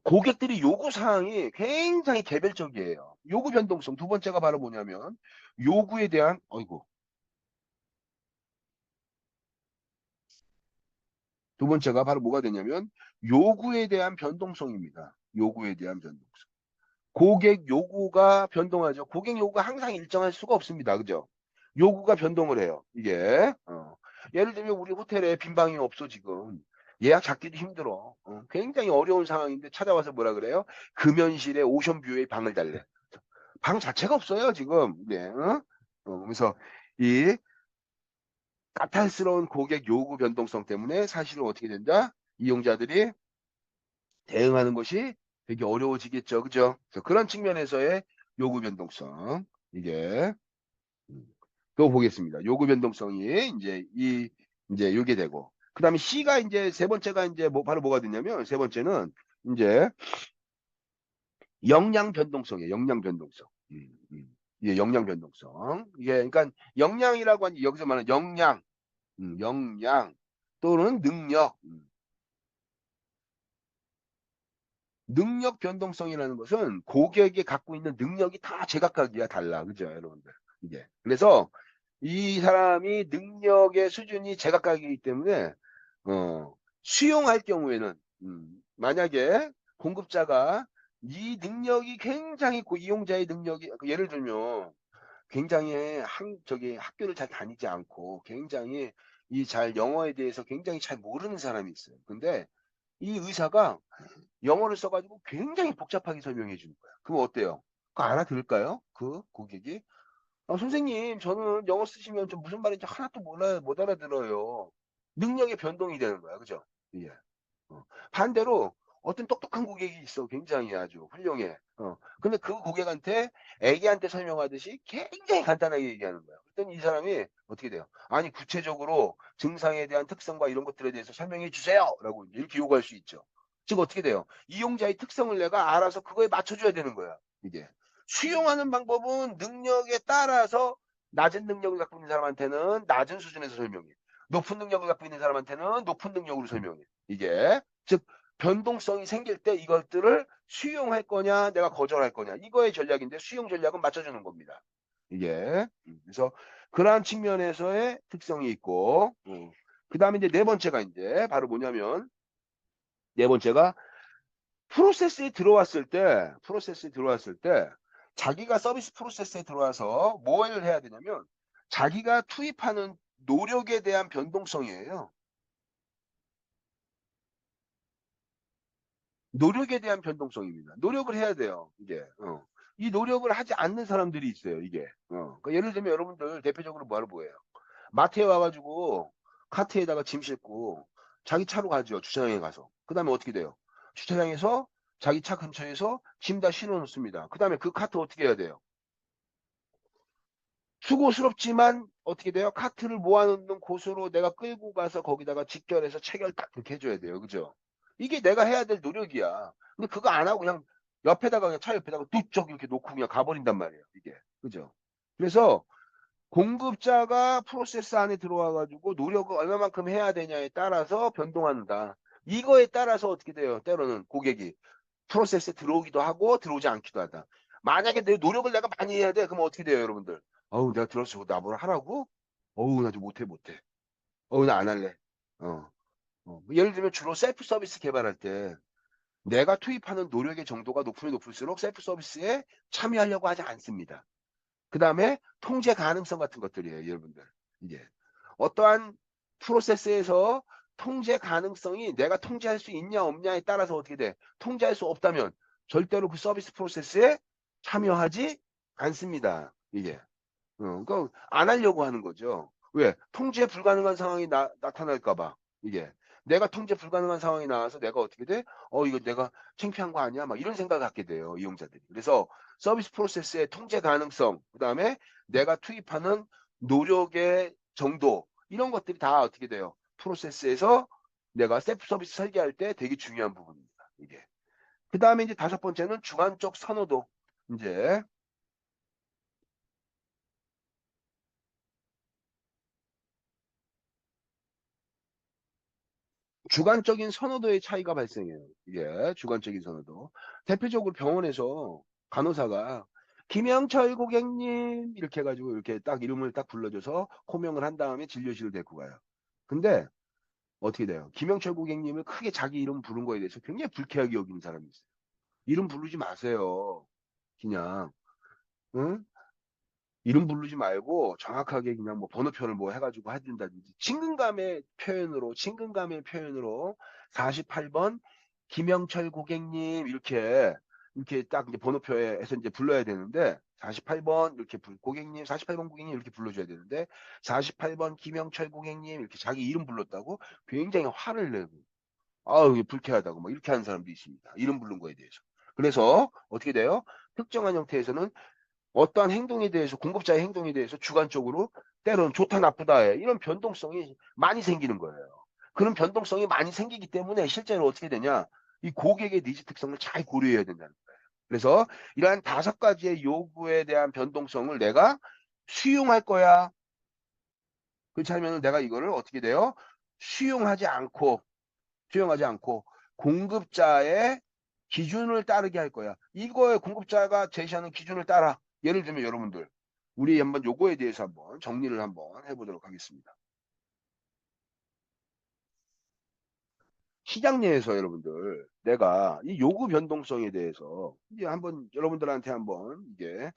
고객들이 요구 사항이 굉장히 개별적이에요. 요구 변동성. 두 번째가 바로 뭐냐면 요구에 대한 어이구. 두 번째가 바로 뭐가 되냐면 요구에 대한 변동성입니다. 요구에 대한 변동성. 고객 요구가 변동하죠. 고객 요구가 항상 일정할 수가 없습니다. 그죠? 요구가 변동을 해요. 이게. 예를 들면 우리 호텔에 빈 방이 없어 지금. 예약 잡기도 힘들어. 굉장히 어려운 상황인데 찾아와서 뭐라 그래요? 금연실에 오션뷰의 방을 달래. 방 자체가 없어요 지금. 네. 그래서 이 까탈스러운 고객 요구 변동성 때문에 사실은 어떻게 된다? 이용자들이 대응하는 것이 되게 어려워지겠죠. 그죠? 그래서 그런 측면에서의 요구 변동성. 이게, 그거 보겠습니다. 요구 변동성이 이제 요게 되고. 그 다음에 C가 이제 세 번째가 이제 바로 뭐가 되냐면 세 번째는 이제 역량 변동성이에요. 역량 변동성. 이게 역량 변동성. 이게, 그러니까 역량이라고 하니 여기서 말하는 역량, 역량 또는 능력. 능력 변동성이라는 것은 고객이 갖고 있는 능력이 다 제각각이야 달라. 그죠, 여러분들? 이게. 그래서 이 사람이 능력의 수준이 제각각이기 때문에 수용할 경우에는 만약에 공급자가 이 능력이 굉장히 이용자의 능력이 예를 들면 굉장히 저기 학교를 잘 다니지 않고 굉장히 이 잘 영어에 대해서 굉장히 잘 모르는 사람이 있어요. 근데 이 의사가 영어를 써가지고 굉장히 복잡하게 설명해 주는 거야. 그럼 어때요? 그거 알아들을까요? 그 고객이? 아, 선생님, 저는 영어 쓰시면 좀 무슨 말인지 하나도 몰라요. 못 알아들어요. 능력의 변동이 되는 거야. 그죠? 예. 반대로 어떤 똑똑한 고객이 있어. 굉장히 아주 훌륭해. 근데 그 고객한테 애기한테 설명하듯이 굉장히 간단하게 얘기하는 거야. 그랬더니 이 사람이 어떻게 돼요? 아니, 구체적으로 증상에 대한 특성과 이런 것들에 대해서 설명해 주세요. 라고 이렇게 요구할 수 있죠. 즉, 어떻게 돼요? 이용자의 특성을 내가 알아서 그거에 맞춰줘야 되는 거야. 이게. 수용하는 방법은 능력에 따라서 낮은 능력을 갖고 있는 사람한테는 낮은 수준에서 설명해. 높은 능력을 갖고 있는 사람한테는 높은 능력으로 설명해. 이게. 즉, 변동성이 생길 때 이것들을 수용할 거냐, 내가 거절할 거냐. 이거의 전략인데 수용 전략은 맞춰주는 겁니다. 이게. 그래서 그러한 측면에서의 특성이 있고, 그 다음에 이제 네 번째가 이제 바로 뭐냐면, 네 번째가 프로세스에 들어왔을 때, 자기가 서비스 프로세스에 들어와서 뭘 해야 되냐면, 자기가 투입하는 노력에 대한 변동성이에요. 노력에 대한 변동성입니다. 노력을 해야 돼요. 이게. 이 노력을 하지 않는 사람들이 있어요. 이게. 그러니까 예를 들면 여러분들 대표적으로 뭐하러 뭐예요? 마트에 와가지고 카트에다가 짐 싣고 자기 차로 가죠. 주차장에 가서. 그 다음에 어떻게 돼요? 주차장에서 자기 차 근처에서 짐 다 실어 놓습니다. 그 다음에 그 카트 어떻게 해야 돼요? 수고스럽지만 어떻게 돼요? 카트를 모아놓는 곳으로 내가 끌고 가서 거기다가 직결해서 체결 딱 그렇게 해줘야 돼요. 그죠? 이게 내가 해야 될 노력이야. 근데 그거 안 하고 그냥 옆에다가 그냥 차 옆에다가 뚝 이렇게 놓고 그냥 가버린단 말이에요. 이게. 그죠? 그래서 공급자가 프로세스 안에 들어와 가지고 노력을 얼마만큼 해야 되냐에 따라서 변동한다. 이거에 따라서 어떻게 돼요? 때로는 고객이 프로세스에 들어오기도 하고 들어오지 않기도 하다. 만약에 내 노력을 내가 많이 해야 돼. 그럼 어떻게 돼요, 여러분들? 어우, 내가 들어서 나뭘 하라고? 어우, 나 좀 못해. 어우, 나 안 할래. 어, 예를 들면 주로 셀프 서비스 개발할 때 내가 투입하는 노력의 정도가 높으면 높을수록 셀프 서비스에 참여하려고 하지 않습니다. 그 다음에 통제 가능성 같은 것들이에요, 여러분들. 이제 어떠한 프로세스에서 통제 가능성이 내가 통제할 수 있냐 없냐에 따라서 어떻게 돼? 통제할 수 없다면 절대로 그 서비스 프로세스에 참여하지 않습니다. 이게. 그러니까 안 하려고 하는 거죠. 왜? 통제 불가능한 상황이 나타날까 봐. 이게. 내가 통제 불가능한 상황이 나와서 내가 어떻게 돼? 이거 내가 창피한 거 아니야? 막 이런 생각을 갖게 돼요, 이용자들이. 그래서 서비스 프로세스의 통제 가능성, 그다음에 내가 투입하는 노력의 정도, 이런 것들이 다 어떻게 돼요? 프로세스에서 내가 셀프 서비스 설계할 때 되게 중요한 부분입니다. 이게. 그다음에 이제 다섯 번째는 주관적 선호도. 이제 주관적인 선호도의 차이가 발생해요. 이게 주관적인 선호도. 대표적으로 병원에서 간호사가 김영철 고객님 이렇게 해가지고 이렇게 딱 이름을 딱 불러줘서 호명을 한 다음에 진료실을 데리고 가요. 근데 어떻게 돼요? 김영철 고객님을 크게 자기 이름 부른 거에 대해서 굉장히 불쾌하게 여기는 사람이 있어요. 이름 부르지 마세요. 그냥 응? 이름 부르지 말고 정확하게 그냥 뭐 번호표를 뭐 해가지고 해준다든지 친근감의 표현으로 48번 김영철 고객님 이렇게 딱 이제 번호표에서 이제 불러야 되는데 48번 이렇게 고객님 48번 고객님 이렇게 불러줘야 되는데 48번 김영철 고객님 이렇게 자기 이름 불렀다고 굉장히 화를 내고 이게 불쾌하다고 막 이렇게 하는 사람도 있습니다. 이름 부른 거에 대해서. 그래서 어떻게 돼요? 특정한 형태에서는 어떠한 행동에 대해서 공급자의 행동에 대해서 주관적으로 때로는 좋다 나쁘다 이런 변동성이 많이 생기는 거예요. 그런 변동성이 많이 생기기 때문에 실제로 어떻게 되냐? 이 고객의 니즈 특성을 잘 고려해야 된다는 거예요. 그래서 이러한 다섯 가지의 요구에 대한 변동성을 내가 수용할 거야. 그렇지 않으면 내가 이거를 어떻게 돼요? 수용하지 않고 수용하지 않고 공급자의 기준을 따르게 할 거야. 이거에 공급자가 제시하는 기준을 따라. 예를 들면 여러분들, 우리 한번 요거에 대해서 한번 정리를 한번 해보도록 하겠습니다. 시장 내에서 여러분들, 내가 이 요구 변동성에 대해서 이제 한번 여러분들한테 한번 이게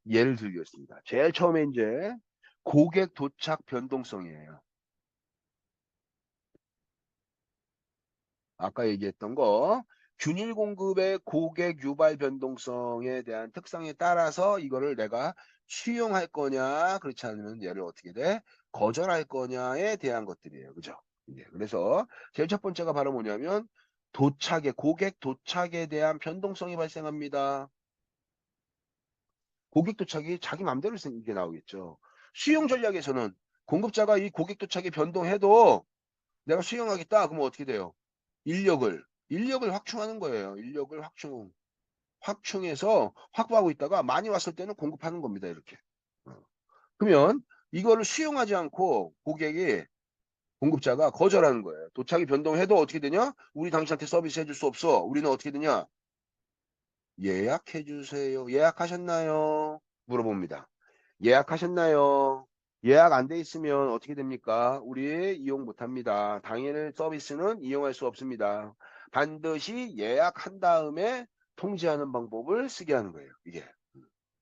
예를 들겠습니다. 제일 처음에 이제 고객 도착 변동성이에요. 아까 얘기했던 거 균일 공급의 고객 유발 변동성에 대한 특성에 따라서 이거를 내가 수용할 거냐 그렇지 않으면 얘를 어떻게 돼? 거절할 거냐에 대한 것들이에요. 그죠? 예, 그래서 제일 첫 번째가 바로 뭐냐면 도착에 고객 도착에 대한 변동성이 발생합니다. 고객 도착이 자기 마음대로 이게 나오겠죠. 수용 전략에서는 공급자가 이 고객 도착이 변동해도 내가 수용하겠다. 그러면 어떻게 돼요? 인력을 확충하는 거예요. 인력을 확충해서 확보하고 있다가 많이 왔을 때는 공급하는 겁니다. 이렇게. 어. 그러면 이거를 수용하지 않고 고객이 공급자가 거절하는 거예요. 도착이 변동해도 어떻게 되냐? 우리 당신한테 서비스 해줄 수 없어. 우리는 어떻게 되냐? 예약해 주세요. 예약하셨나요? 물어봅니다. 예약하셨나요? 예약 안 돼 있으면 어떻게 됩니까? 우리 이용 못 합니다. 당일 서비스는 이용할 수 없습니다. 반드시 예약한 다음에 통지하는 방법을 쓰게 하는 거예요. 이게.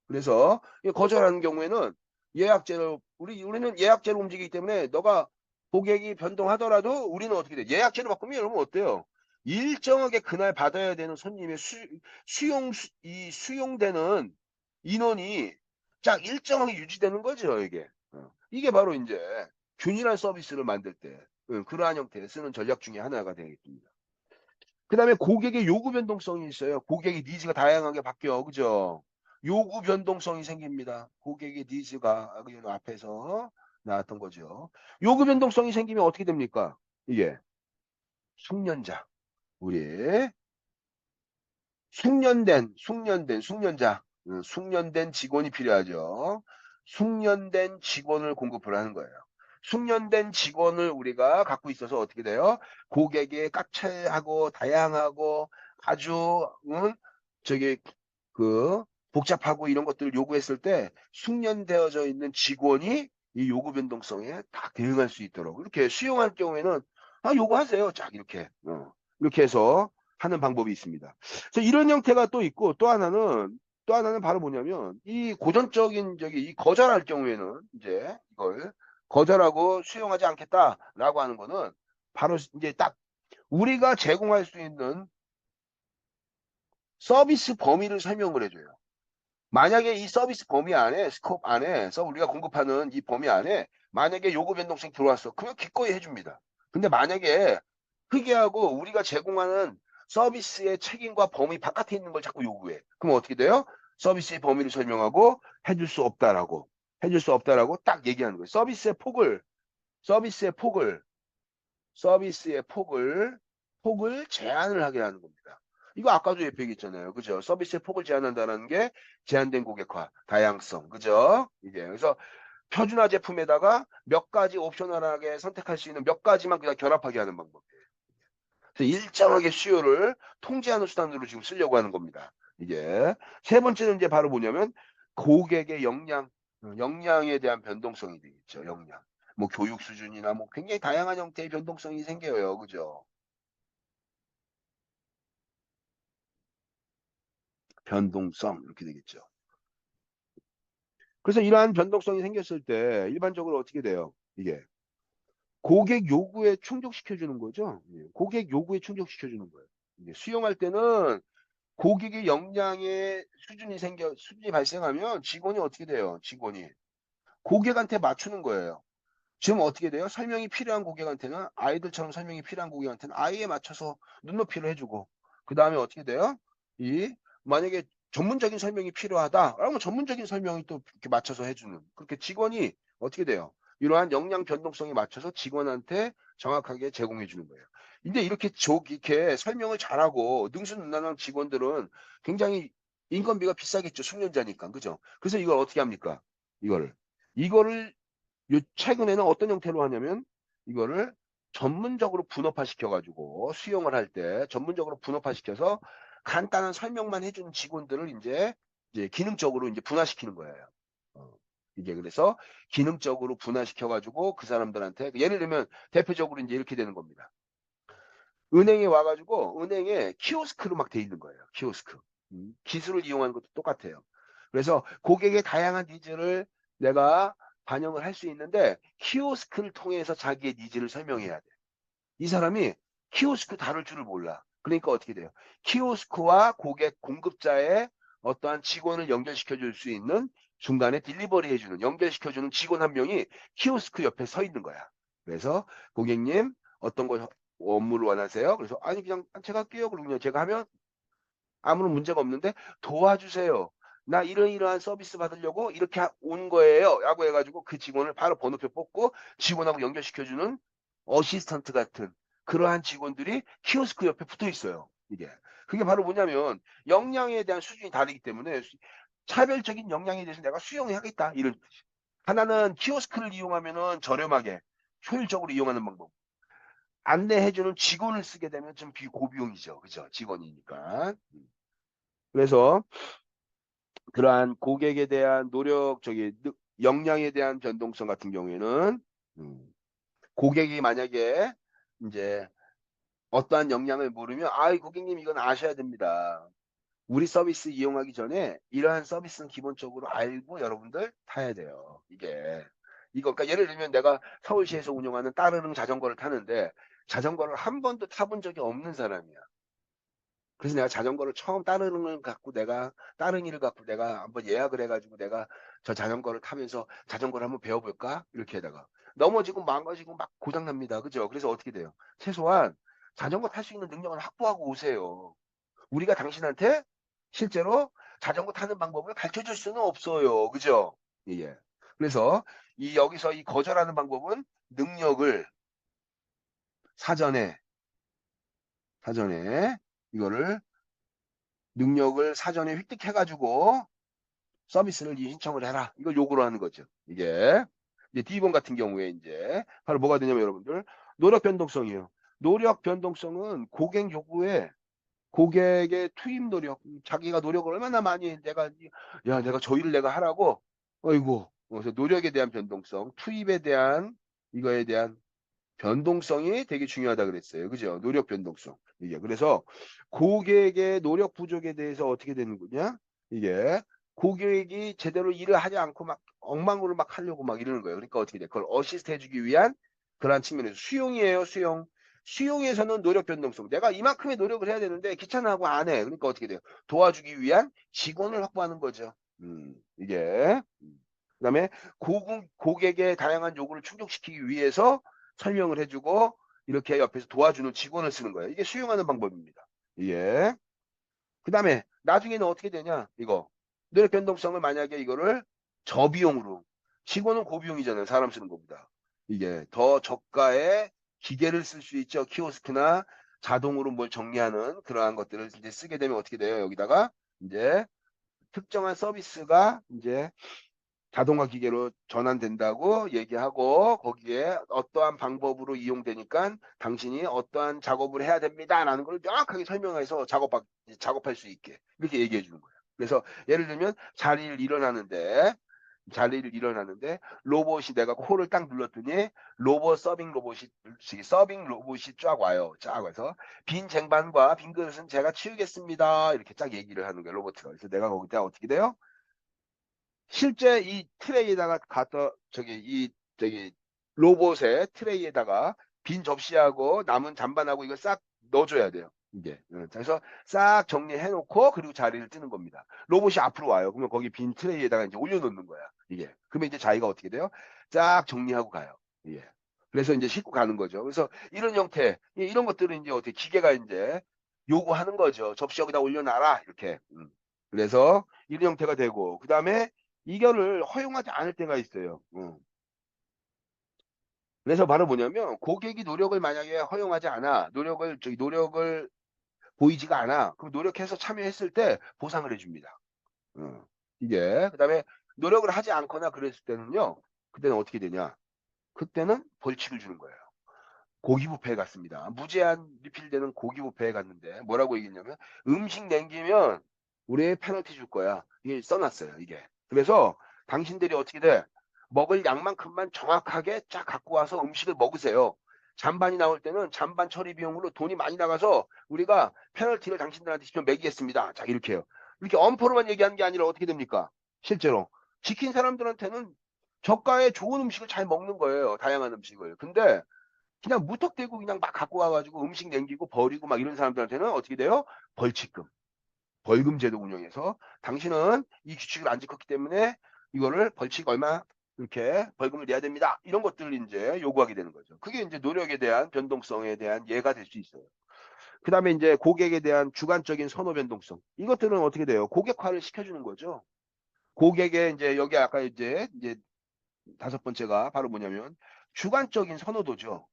그래서 거절하는 경우에는 예약제로 우리는 예약제로 움직이기 때문에 너가 고객이 변동하더라도 우리는 어떻게 돼? 예약제로 바꾸면 여러분 어때요? 일정하게 그날 받아야 되는 손님의 수용되는 인원이 딱 일정하게 유지되는 거죠, 이게. 이게 바로 이제 균일한 서비스를 만들 때 그러한 형태에 쓰는 전략 중에 하나가 되겠습니다. 그 다음에 고객의 요구 변동성이 있어요. 고객의 니즈가 다양하게 바뀌어. 그죠? 요구 변동성이 생깁니다. 고객의 니즈가 앞에서 나왔던 거죠. 요구 변동성이 생기면 어떻게 됩니까? 이게 숙련자. 우리 숙련자, 숙련된 직원이 필요하죠. 숙련된 직원을 공급을 하는 거예요. 숙련된 직원을 우리가 갖고 있어서 어떻게 돼요? 고객의 까칠하고 다양하고 아주 저기 그 복잡하고 이런 것들을 요구했을 때 숙련되어져 있는 직원이 이 요구 변동성에 다 대응할 수 있도록 이렇게 수용할 경우에는 요구하세요. 쫙 이렇게 이렇게 해서 하는 방법이 있습니다. 그래서 이런 형태가 또 있고 또 하나는 바로 뭐냐면 이 고전적인 이 거절할 경우에는 이제 이걸 거절하고 수용하지 않겠다라고 하는 거는 바로 이제 딱 우리가 제공할 수 있는 서비스 범위를 설명을 해줘요. 만약에 이 서비스 범위 안에 스코프 안에서 우리가 공급하는 이 범위 안에 만약에 요구 변동성이 들어왔어. 그러면 기꺼이 해줍니다. 근데 만약에 회계하고 우리가 제공하는 서비스의 책임과 범위 바깥에 있는 걸 자꾸 요구해. 그럼 어떻게 돼요? 서비스의 범위를 설명하고 해줄 수 없다라고 딱 얘기하는 거예요. 서비스의 폭을 폭을 제한을 하게 하는 겁니다. 이거 아까도 얘기했잖아요. 그죠? 서비스의 폭을 제한한다는 게 제한된 고객화, 다양성. 그죠? 이게. 그래서 표준화 제품에다가 몇 가지 옵셔널하게 선택할 수 있는 몇 가지만 그냥 결합하게 하는 방법이에요. 그래서 일정하게 수요를 통제하는 수단으로 지금 쓰려고 하는 겁니다. 이게. 세 번째는 이제 바로 뭐냐면 고객의 역량에 대한 변동성이 되겠죠. 역량. 뭐 교육 수준이나 뭐 굉장히 다양한 형태의 변동성이 생겨요. 그죠? 변동성 이렇게 되겠죠. 그래서 이러한 변동성이 생겼을 때 일반적으로 어떻게 돼요? 이게 고객 요구에 충족시켜 주는 거죠. 예, 고객 요구에 충족시켜 주는 거예요. 이게 수용할 때는 고객의 역량의 수준이 발생하면 직원이 어떻게 돼요? 직원이 고객한테 맞추는 거예요. 지금 어떻게 돼요? 설명이 필요한 고객한테는 아이들처럼 설명이 필요한 고객한테는 아이에 맞춰서 눈높이를 해주고 그 다음에 어떻게 돼요? 이 만약에 전문적인 설명이 필요하다 그러면 전문적인 설명이 또 이렇게 맞춰서 해주는 그렇게 직원이 어떻게 돼요? 이러한 역량 변동성에 맞춰서 직원한테 정확하게 제공해 주는 거예요. 근데 이렇게 설명을 잘하고 능수능란한 직원들은 굉장히 인건비가 비싸겠죠. 숙련자니까. 그죠? 그래서 이걸 어떻게 합니까? 이거를 최근에는 어떤 형태로 하냐면 이거를 전문적으로 분업화 시켜가지고 수용을 할 때 전문적으로 분업화 시켜서 간단한 설명만 해주는 직원들을 이제 기능적으로 이제 분화시키는 거예요. 어, 이게 그래서 기능적으로 분화시켜가지고 그 사람들한테 예를 들면 대표적으로 이제 이렇게 되는 겁니다. 은행에 와가지고 은행에 키오스크로 막 돼 있는 거예요. 키오스크. 기술을 이용하는 것도 똑같아요. 그래서 고객의 다양한 니즈를 내가 반영을 할 수 있는데 키오스크를 통해서 자기의 니즈를 설명해야 돼. 이 사람이 키오스크 다룰 줄을 몰라. 그러니까 어떻게 돼요? 키오스크와 고객 공급자의 어떠한 직원을 연결시켜 줄 수 있는 중간에 딜리버리 해주는 연결시켜 주는 직원 한 명이 키오스크 옆에 서 있는 거야. 그래서 고객님 어떤 거 업무를 원하세요? 그래서 아니 그냥 제가 할게요. 그러면 제가 하면 아무런 문제가 없는데 도와주세요. 나 이러이러한 서비스 받으려고 이렇게 온 거예요. 라고 해가지고 그 직원을 바로 번호표 뽑고 직원하고 연결시켜주는 어시스턴트 같은 그러한 직원들이 키오스크 옆에 붙어 있어요. 이게. 그게 바로 뭐냐면 역량에 대한 수준이 다르기 때문에 차별적인 역량에 대해서 내가 수용하겠다. 이런 뜻이. 하나는 키오스크를 이용하면은 저렴하게 효율적으로 이용하는 방법. 안내해주는 직원을 쓰게 되면 좀 고비용이죠. 그죠? 직원이니까. 그래서 그러한 고객에 대한 노력, 역량에 대한 변동성 같은 경우에는, 고객이 만약에 이제 어떠한 역량을 모르면, 고객님 이건 아셔야 됩니다. 우리 서비스 이용하기 전에 이러한 서비스는 기본적으로 알고 여러분들 타야 돼요. 이거, 그러니까 예를 들면 내가 서울시에서 운영하는 따르릉 자전거를 타는데 자전거를 한 번도 타본 적이 없는 사람이야. 그래서 내가 자전거를 처음 따릉이를 갖고 내가 한번 예약을 해가지고 내가 저 자전거를 타면서 자전거를 한번 배워볼까? 이렇게 해다가 넘어지고 망가지고 막 고장납니다. 그죠? 그래서 어떻게 돼요? 최소한 자전거 탈 수 있는 능력을 확보하고 오세요. 우리가 당신한테 실제로 자전거 타는 방법을 가르쳐 줄 수는 없어요. 그죠? 예. 그래서 여기서 이 거절하는 방법은 능력을 사전에, 사전에 이거를 능력을 사전에 획득해가지고 서비스를 신청을 해라. 이걸 요구를 하는 거죠. 이제 D번 같은 경우에 이제 바로 뭐가 되냐면 여러분들 노력 변동성이에요. 노력 변동성은 고객 요구에 고객의 투입 노력, 자기가 노력을 얼마나 많이 내가 저 일을 내가 하라고, 어이구, 그래서 노력에 대한 변동성, 투입에 대한 이거에 대한 변동성이 되게 중요하다 그랬어요. 그죠? 노력 변동성. 그래서 고객의 노력 부족에 대해서 어떻게 되는 거냐? 이게 고객이 제대로 일을 하지 않고 막 엉망으로 막 하려고 막 이러는 거예요. 그러니까 어떻게 돼? 그걸 어시스트 해주기 위한 그러한 측면에서 수용이에요, 수용. 수용에서는 노력 변동성. 내가 이만큼의 노력을 해야 되는데 귀찮아하고 안 해. 그러니까 어떻게 돼요? 도와주기 위한 직원을 확보하는 거죠. 이게. 그다음에 고객의 다양한 요구를 충족시키기 위해서 설명을 해주고 이렇게 옆에서 도와주는 직원을 쓰는 거예요. 이게 수용하는 방법입니다. 예. 그다음에 나중에는 어떻게 되냐? 노력 변동성을 만약에 이거를 저비용으로 직원은 고비용이잖아요. 사람 쓰는 것보다. 이게 더 저가의 기계를 쓸 수 있죠. 키오스크나 자동으로 뭘 정리하는 그러한 것들을 이제 쓰게 되면 어떻게 돼요? 여기다가 이제 특정한 서비스가 이제 자동화 기계로 전환된다고 얘기하고 거기에 어떠한 방법으로 이용되니까 당신이 어떠한 작업을 해야 됩니다라는 걸 명확하게 설명해서 작업할 수 있게 이렇게 얘기해 주는 거예요. 그래서 예를 들면 자리를 일어나는데 로봇이 내가 코를 딱 눌렀더니 서빙 로봇이 쫙 와요. 쫙 와서 빈 쟁반과 빈 그릇은 제가 치우겠습니다. 이렇게 쫙 얘기를 하는 거예요. 로봇가. 그래서 내가 거기다 어떻게 돼요? 실제 이 트레이에다가 저기 로봇의 트레이에다가 빈 접시하고 남은 잔반하고 이걸 싹 넣어줘야 돼요. 그래서 싹 정리해 놓고 그리고 자리를 뜨는 겁니다. 로봇이 앞으로 와요. 그러면 거기 빈 트레이에다가 이제 올려놓는 거야. 그러면 이제 자기가 어떻게 돼요? 쫙 정리하고 가요. 이게. 그래서 이제 싣고 가는 거죠. 그래서 이런 형태, 이런 것들은 이제 어떻게 기계가 이제 요구하는 거죠. 접시 여기다 올려놔라. 이렇게. 그래서 이런 형태가 되고, 그 다음에 이거를 허용하지 않을 때가 있어요. 그래서 바로 뭐냐면 고객이 노력을 만약에 허용하지 않아, 노력을 보이지가 않아. 그럼 노력해서 참여했을 때 보상을 해줍니다. 어. 그다음에 노력을 하지 않거나 그랬을 때는요. 그때는 어떻게 되냐? 그때는 벌칙을 주는 거예요. 고기부페에 갔습니다. 무제한 리필되는 고기부페에 갔는데 뭐라고 얘기했냐면 음식 남기면 우리 페널티 줄 거야. 이게 써놨어요. 그래서 당신들이 어떻게 돼? 먹을 양만큼만 정확하게 쫙 갖고 와서 음식을 먹으세요. 잔반이 나올 때는 잔반 처리 비용으로 돈이 많이 나가서 우리가 페널티를 당신들한테 직접 매기겠습니다. 자, 이렇게 해요. 이렇게 엄포로만 얘기하는 게 아니라 어떻게 됩니까? 실제로 지킨 사람들한테는 저가에 좋은 음식을 잘 먹는 거예요. 다양한 음식을. 근데 그냥 무턱대고 그냥 막 갖고 와가지고 음식 남기고 버리고 막 이런 사람들한테는 어떻게 돼요? 벌칙금, 벌금 제도 운영해서 당신은 이 규칙을 안 지켰기 때문에 이거를 벌칙 얼마 이렇게 벌금을 내야 됩니다. 이런 것들을 이제 요구하게 되는 거죠. 그게 이제 노력에 대한 변동성에 대한 예가 될 수 있어요. 그 다음에 이제 고객에 대한 주관적인 선호 변동성. 이것들은 어떻게 돼요? 고객화를 시켜주는 거죠. 고객의 이제 여기 아까 이제 다섯 번째가 바로 뭐냐면 주관적인 선호도죠.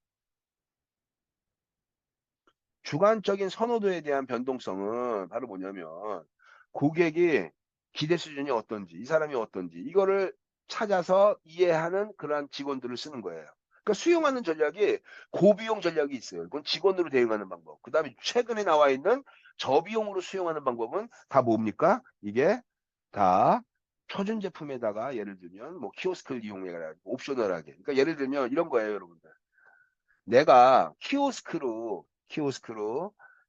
주관적인 선호도에 대한 변동성은 바로 뭐냐면 고객이 기대 수준이 어떤지, 이 사람이 어떤지 이거를 찾아서 이해하는 그러한 직원들을 쓰는 거예요. 그러니까 수용하는 전략이 고비용 전략이 있어요. 그건 직원으로 대응하는 방법. 그 다음에 최근에 나와 있는 저비용으로 수용하는 방법은 다 뭡니까? 이게 다 표준 제품에다가 예를 들면 뭐 키오스크를 이용해가지고 옵셔널하게. 그러니까 예를 들면 이런 거예요, 여러분들. 내가 키오스크로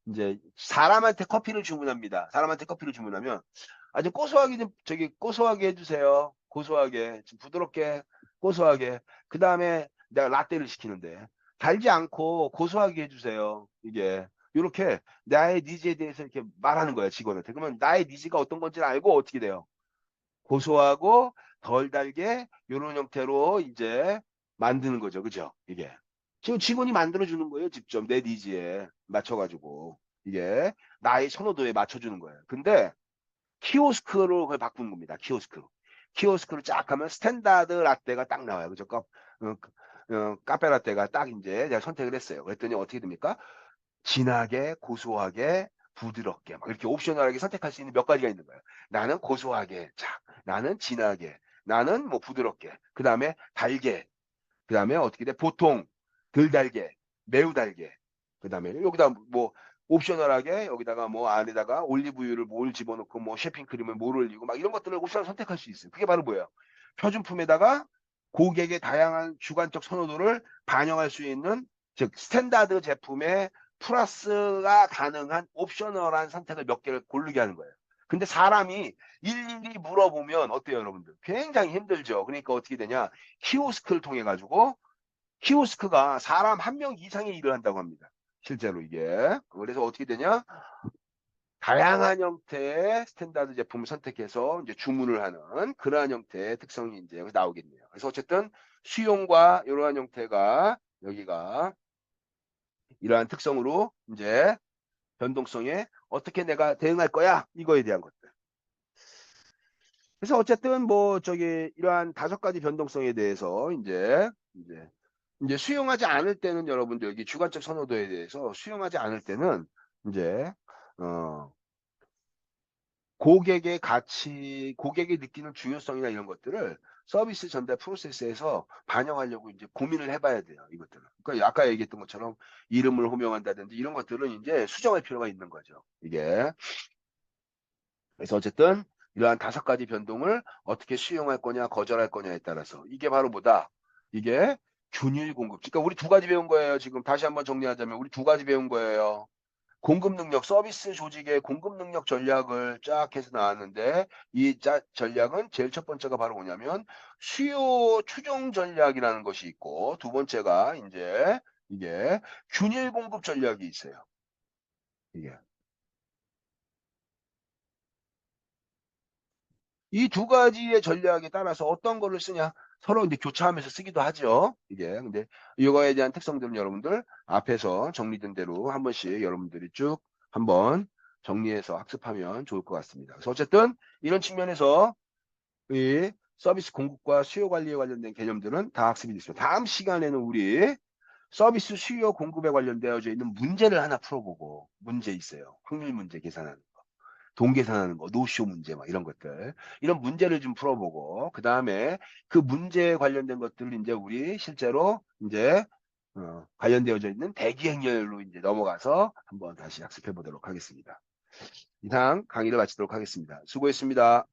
이제 사람한테 커피를 주문합니다. 사람한테 커피를 주문하면 아주 고소하게 좀 저기 고소하게 해주세요. 고소하게 좀 부드럽게 고소하게. 그 다음에 내가 라떼를 시키는데 달지 않고 고소하게 해주세요. 이게 이렇게 나의 니즈에 대해서 이렇게 말하는 거야 직원한테. 그러면 나의 니즈가 어떤 건지를 알고 어떻게 돼요? 고소하고 덜 달게 이런 형태로 이제 만드는 거죠. 그죠? 이게. 지금 직원이 만들어주는 거예요. 직접 내 니즈에 맞춰가지고. 이게 나의 선호도에 맞춰주는 거예요. 근데 키오스크로 그걸 바꾸는 겁니다. 키오스크로. 키오스크로 쫙 하면 스탠다드 라떼가 딱 나와요. 그죠? 카페 라떼가 딱 이제 내가 선택을 했어요. 그랬더니 어떻게 됩니까? 진하게, 고소하게, 부드럽게 막 이렇게 옵셔널하게 선택할 수 있는 몇 가지가 있는 거예요. 나는 고소하게, 자, 나는 진하게, 나는 뭐 부드럽게, 그 다음에 달게, 그 다음에 어떻게 돼? 보통, 덜 달게, 매우 달게, 그 다음에 여기다 뭐 옵셔널하게 여기다가 뭐 안에다가 올리브유를 뭘 집어넣고 뭐 쉐핑크림을 뭘 올리고 막 이런 것들을 옵셔널 선택할 수 있어요. 그게 바로 뭐예요? 표준품에다가 고객의 다양한 주관적 선호도를 반영할 수 있는 즉 스탠다드 제품의 플러스가 가능한 옵셔널한 선택을 몇 개를 고르게 하는 거예요. 근데 사람이 일일이 물어보면 어때요, 여러분들? 굉장히 힘들죠. 그러니까 어떻게 되냐? 키오스크를 통해 가지고 키오스크가 사람 한 명 이상의 일을 한다고 합니다. 실제로 이게. 그래서 어떻게 되냐? 다양한 형태의 스탠다드 제품을 선택해서 이제 주문을 하는 그러한 형태의 특성이 이제 여기서 나오겠네요. 그래서 어쨌든 수용과 이러한 형태가 여기가 이러한 특성으로 이제 변동성에 어떻게 내가 대응할 거야? 이거에 대한 것들. 그래서 어쨌든 뭐 저기 이러한 다섯 가지 변동성에 대해서 이제 수용하지 않을 때는 여러분들 여기 주관적 선호도에 대해서 수용하지 않을 때는 이제 어 고객의 가치, 고객이 느끼는 중요성이나 이런 것들을 서비스 전달 프로세스에서 반영하려고 이제 고민을 해봐야 돼요. 이것들은. 그러니까 아까 얘기했던 것처럼 이름을 호명한다든지 이런 것들은 이제 수정할 필요가 있는 거죠. 이게. 그래서 어쨌든 이러한 다섯 가지 변동을 어떻게 수용할 거냐, 거절할 거냐에 따라서 이게 바로 뭐다? 이게 균일 공급. 그러니까 우리 두 가지 배운 거예요. 지금 다시 한번 정리하자면 우리 두 가지 배운 거예요. 공급 능력, 서비스 조직의 공급 능력 전략을 쫙 해서 나왔는데 이 전략은 제일 첫 번째가 바로 뭐냐면 수요 추종 전략이라는 것이 있고 두 번째가 이제 이게 균일 공급 전략이 있어요. 이게. 이 두 가지의 전략에 따라서 어떤 거를 쓰냐 서로 이제 교차하면서 쓰기도 하죠. 이게 근데 이거에 대한 특성들은 여러분들 앞에서 정리된 대로 한 번씩 여러분들이 쭉 한번 정리해서 학습하면 좋을 것 같습니다. 그래서 어쨌든 이런 측면에서 이 서비스 공급과 수요 관리에 관련된 개념들은 다 학습이 됐습니다. 다음 시간에는 우리 서비스 수요 공급에 관련되어져 있는 문제를 하나 풀어보고 문제 있어요. 확률 문제 계산하는. 동계산하는 거, 노쇼 문제 막 이런 것들. 이런 문제를 좀 풀어보고 그다음에 그 문제에 관련된 것들을 이제 우리 실제로 이제 관련되어져 있는 대기 행렬로 이제 넘어가서 한번 다시 학습해 보도록 하겠습니다. 이상 강의를 마치도록 하겠습니다. 수고했습니다.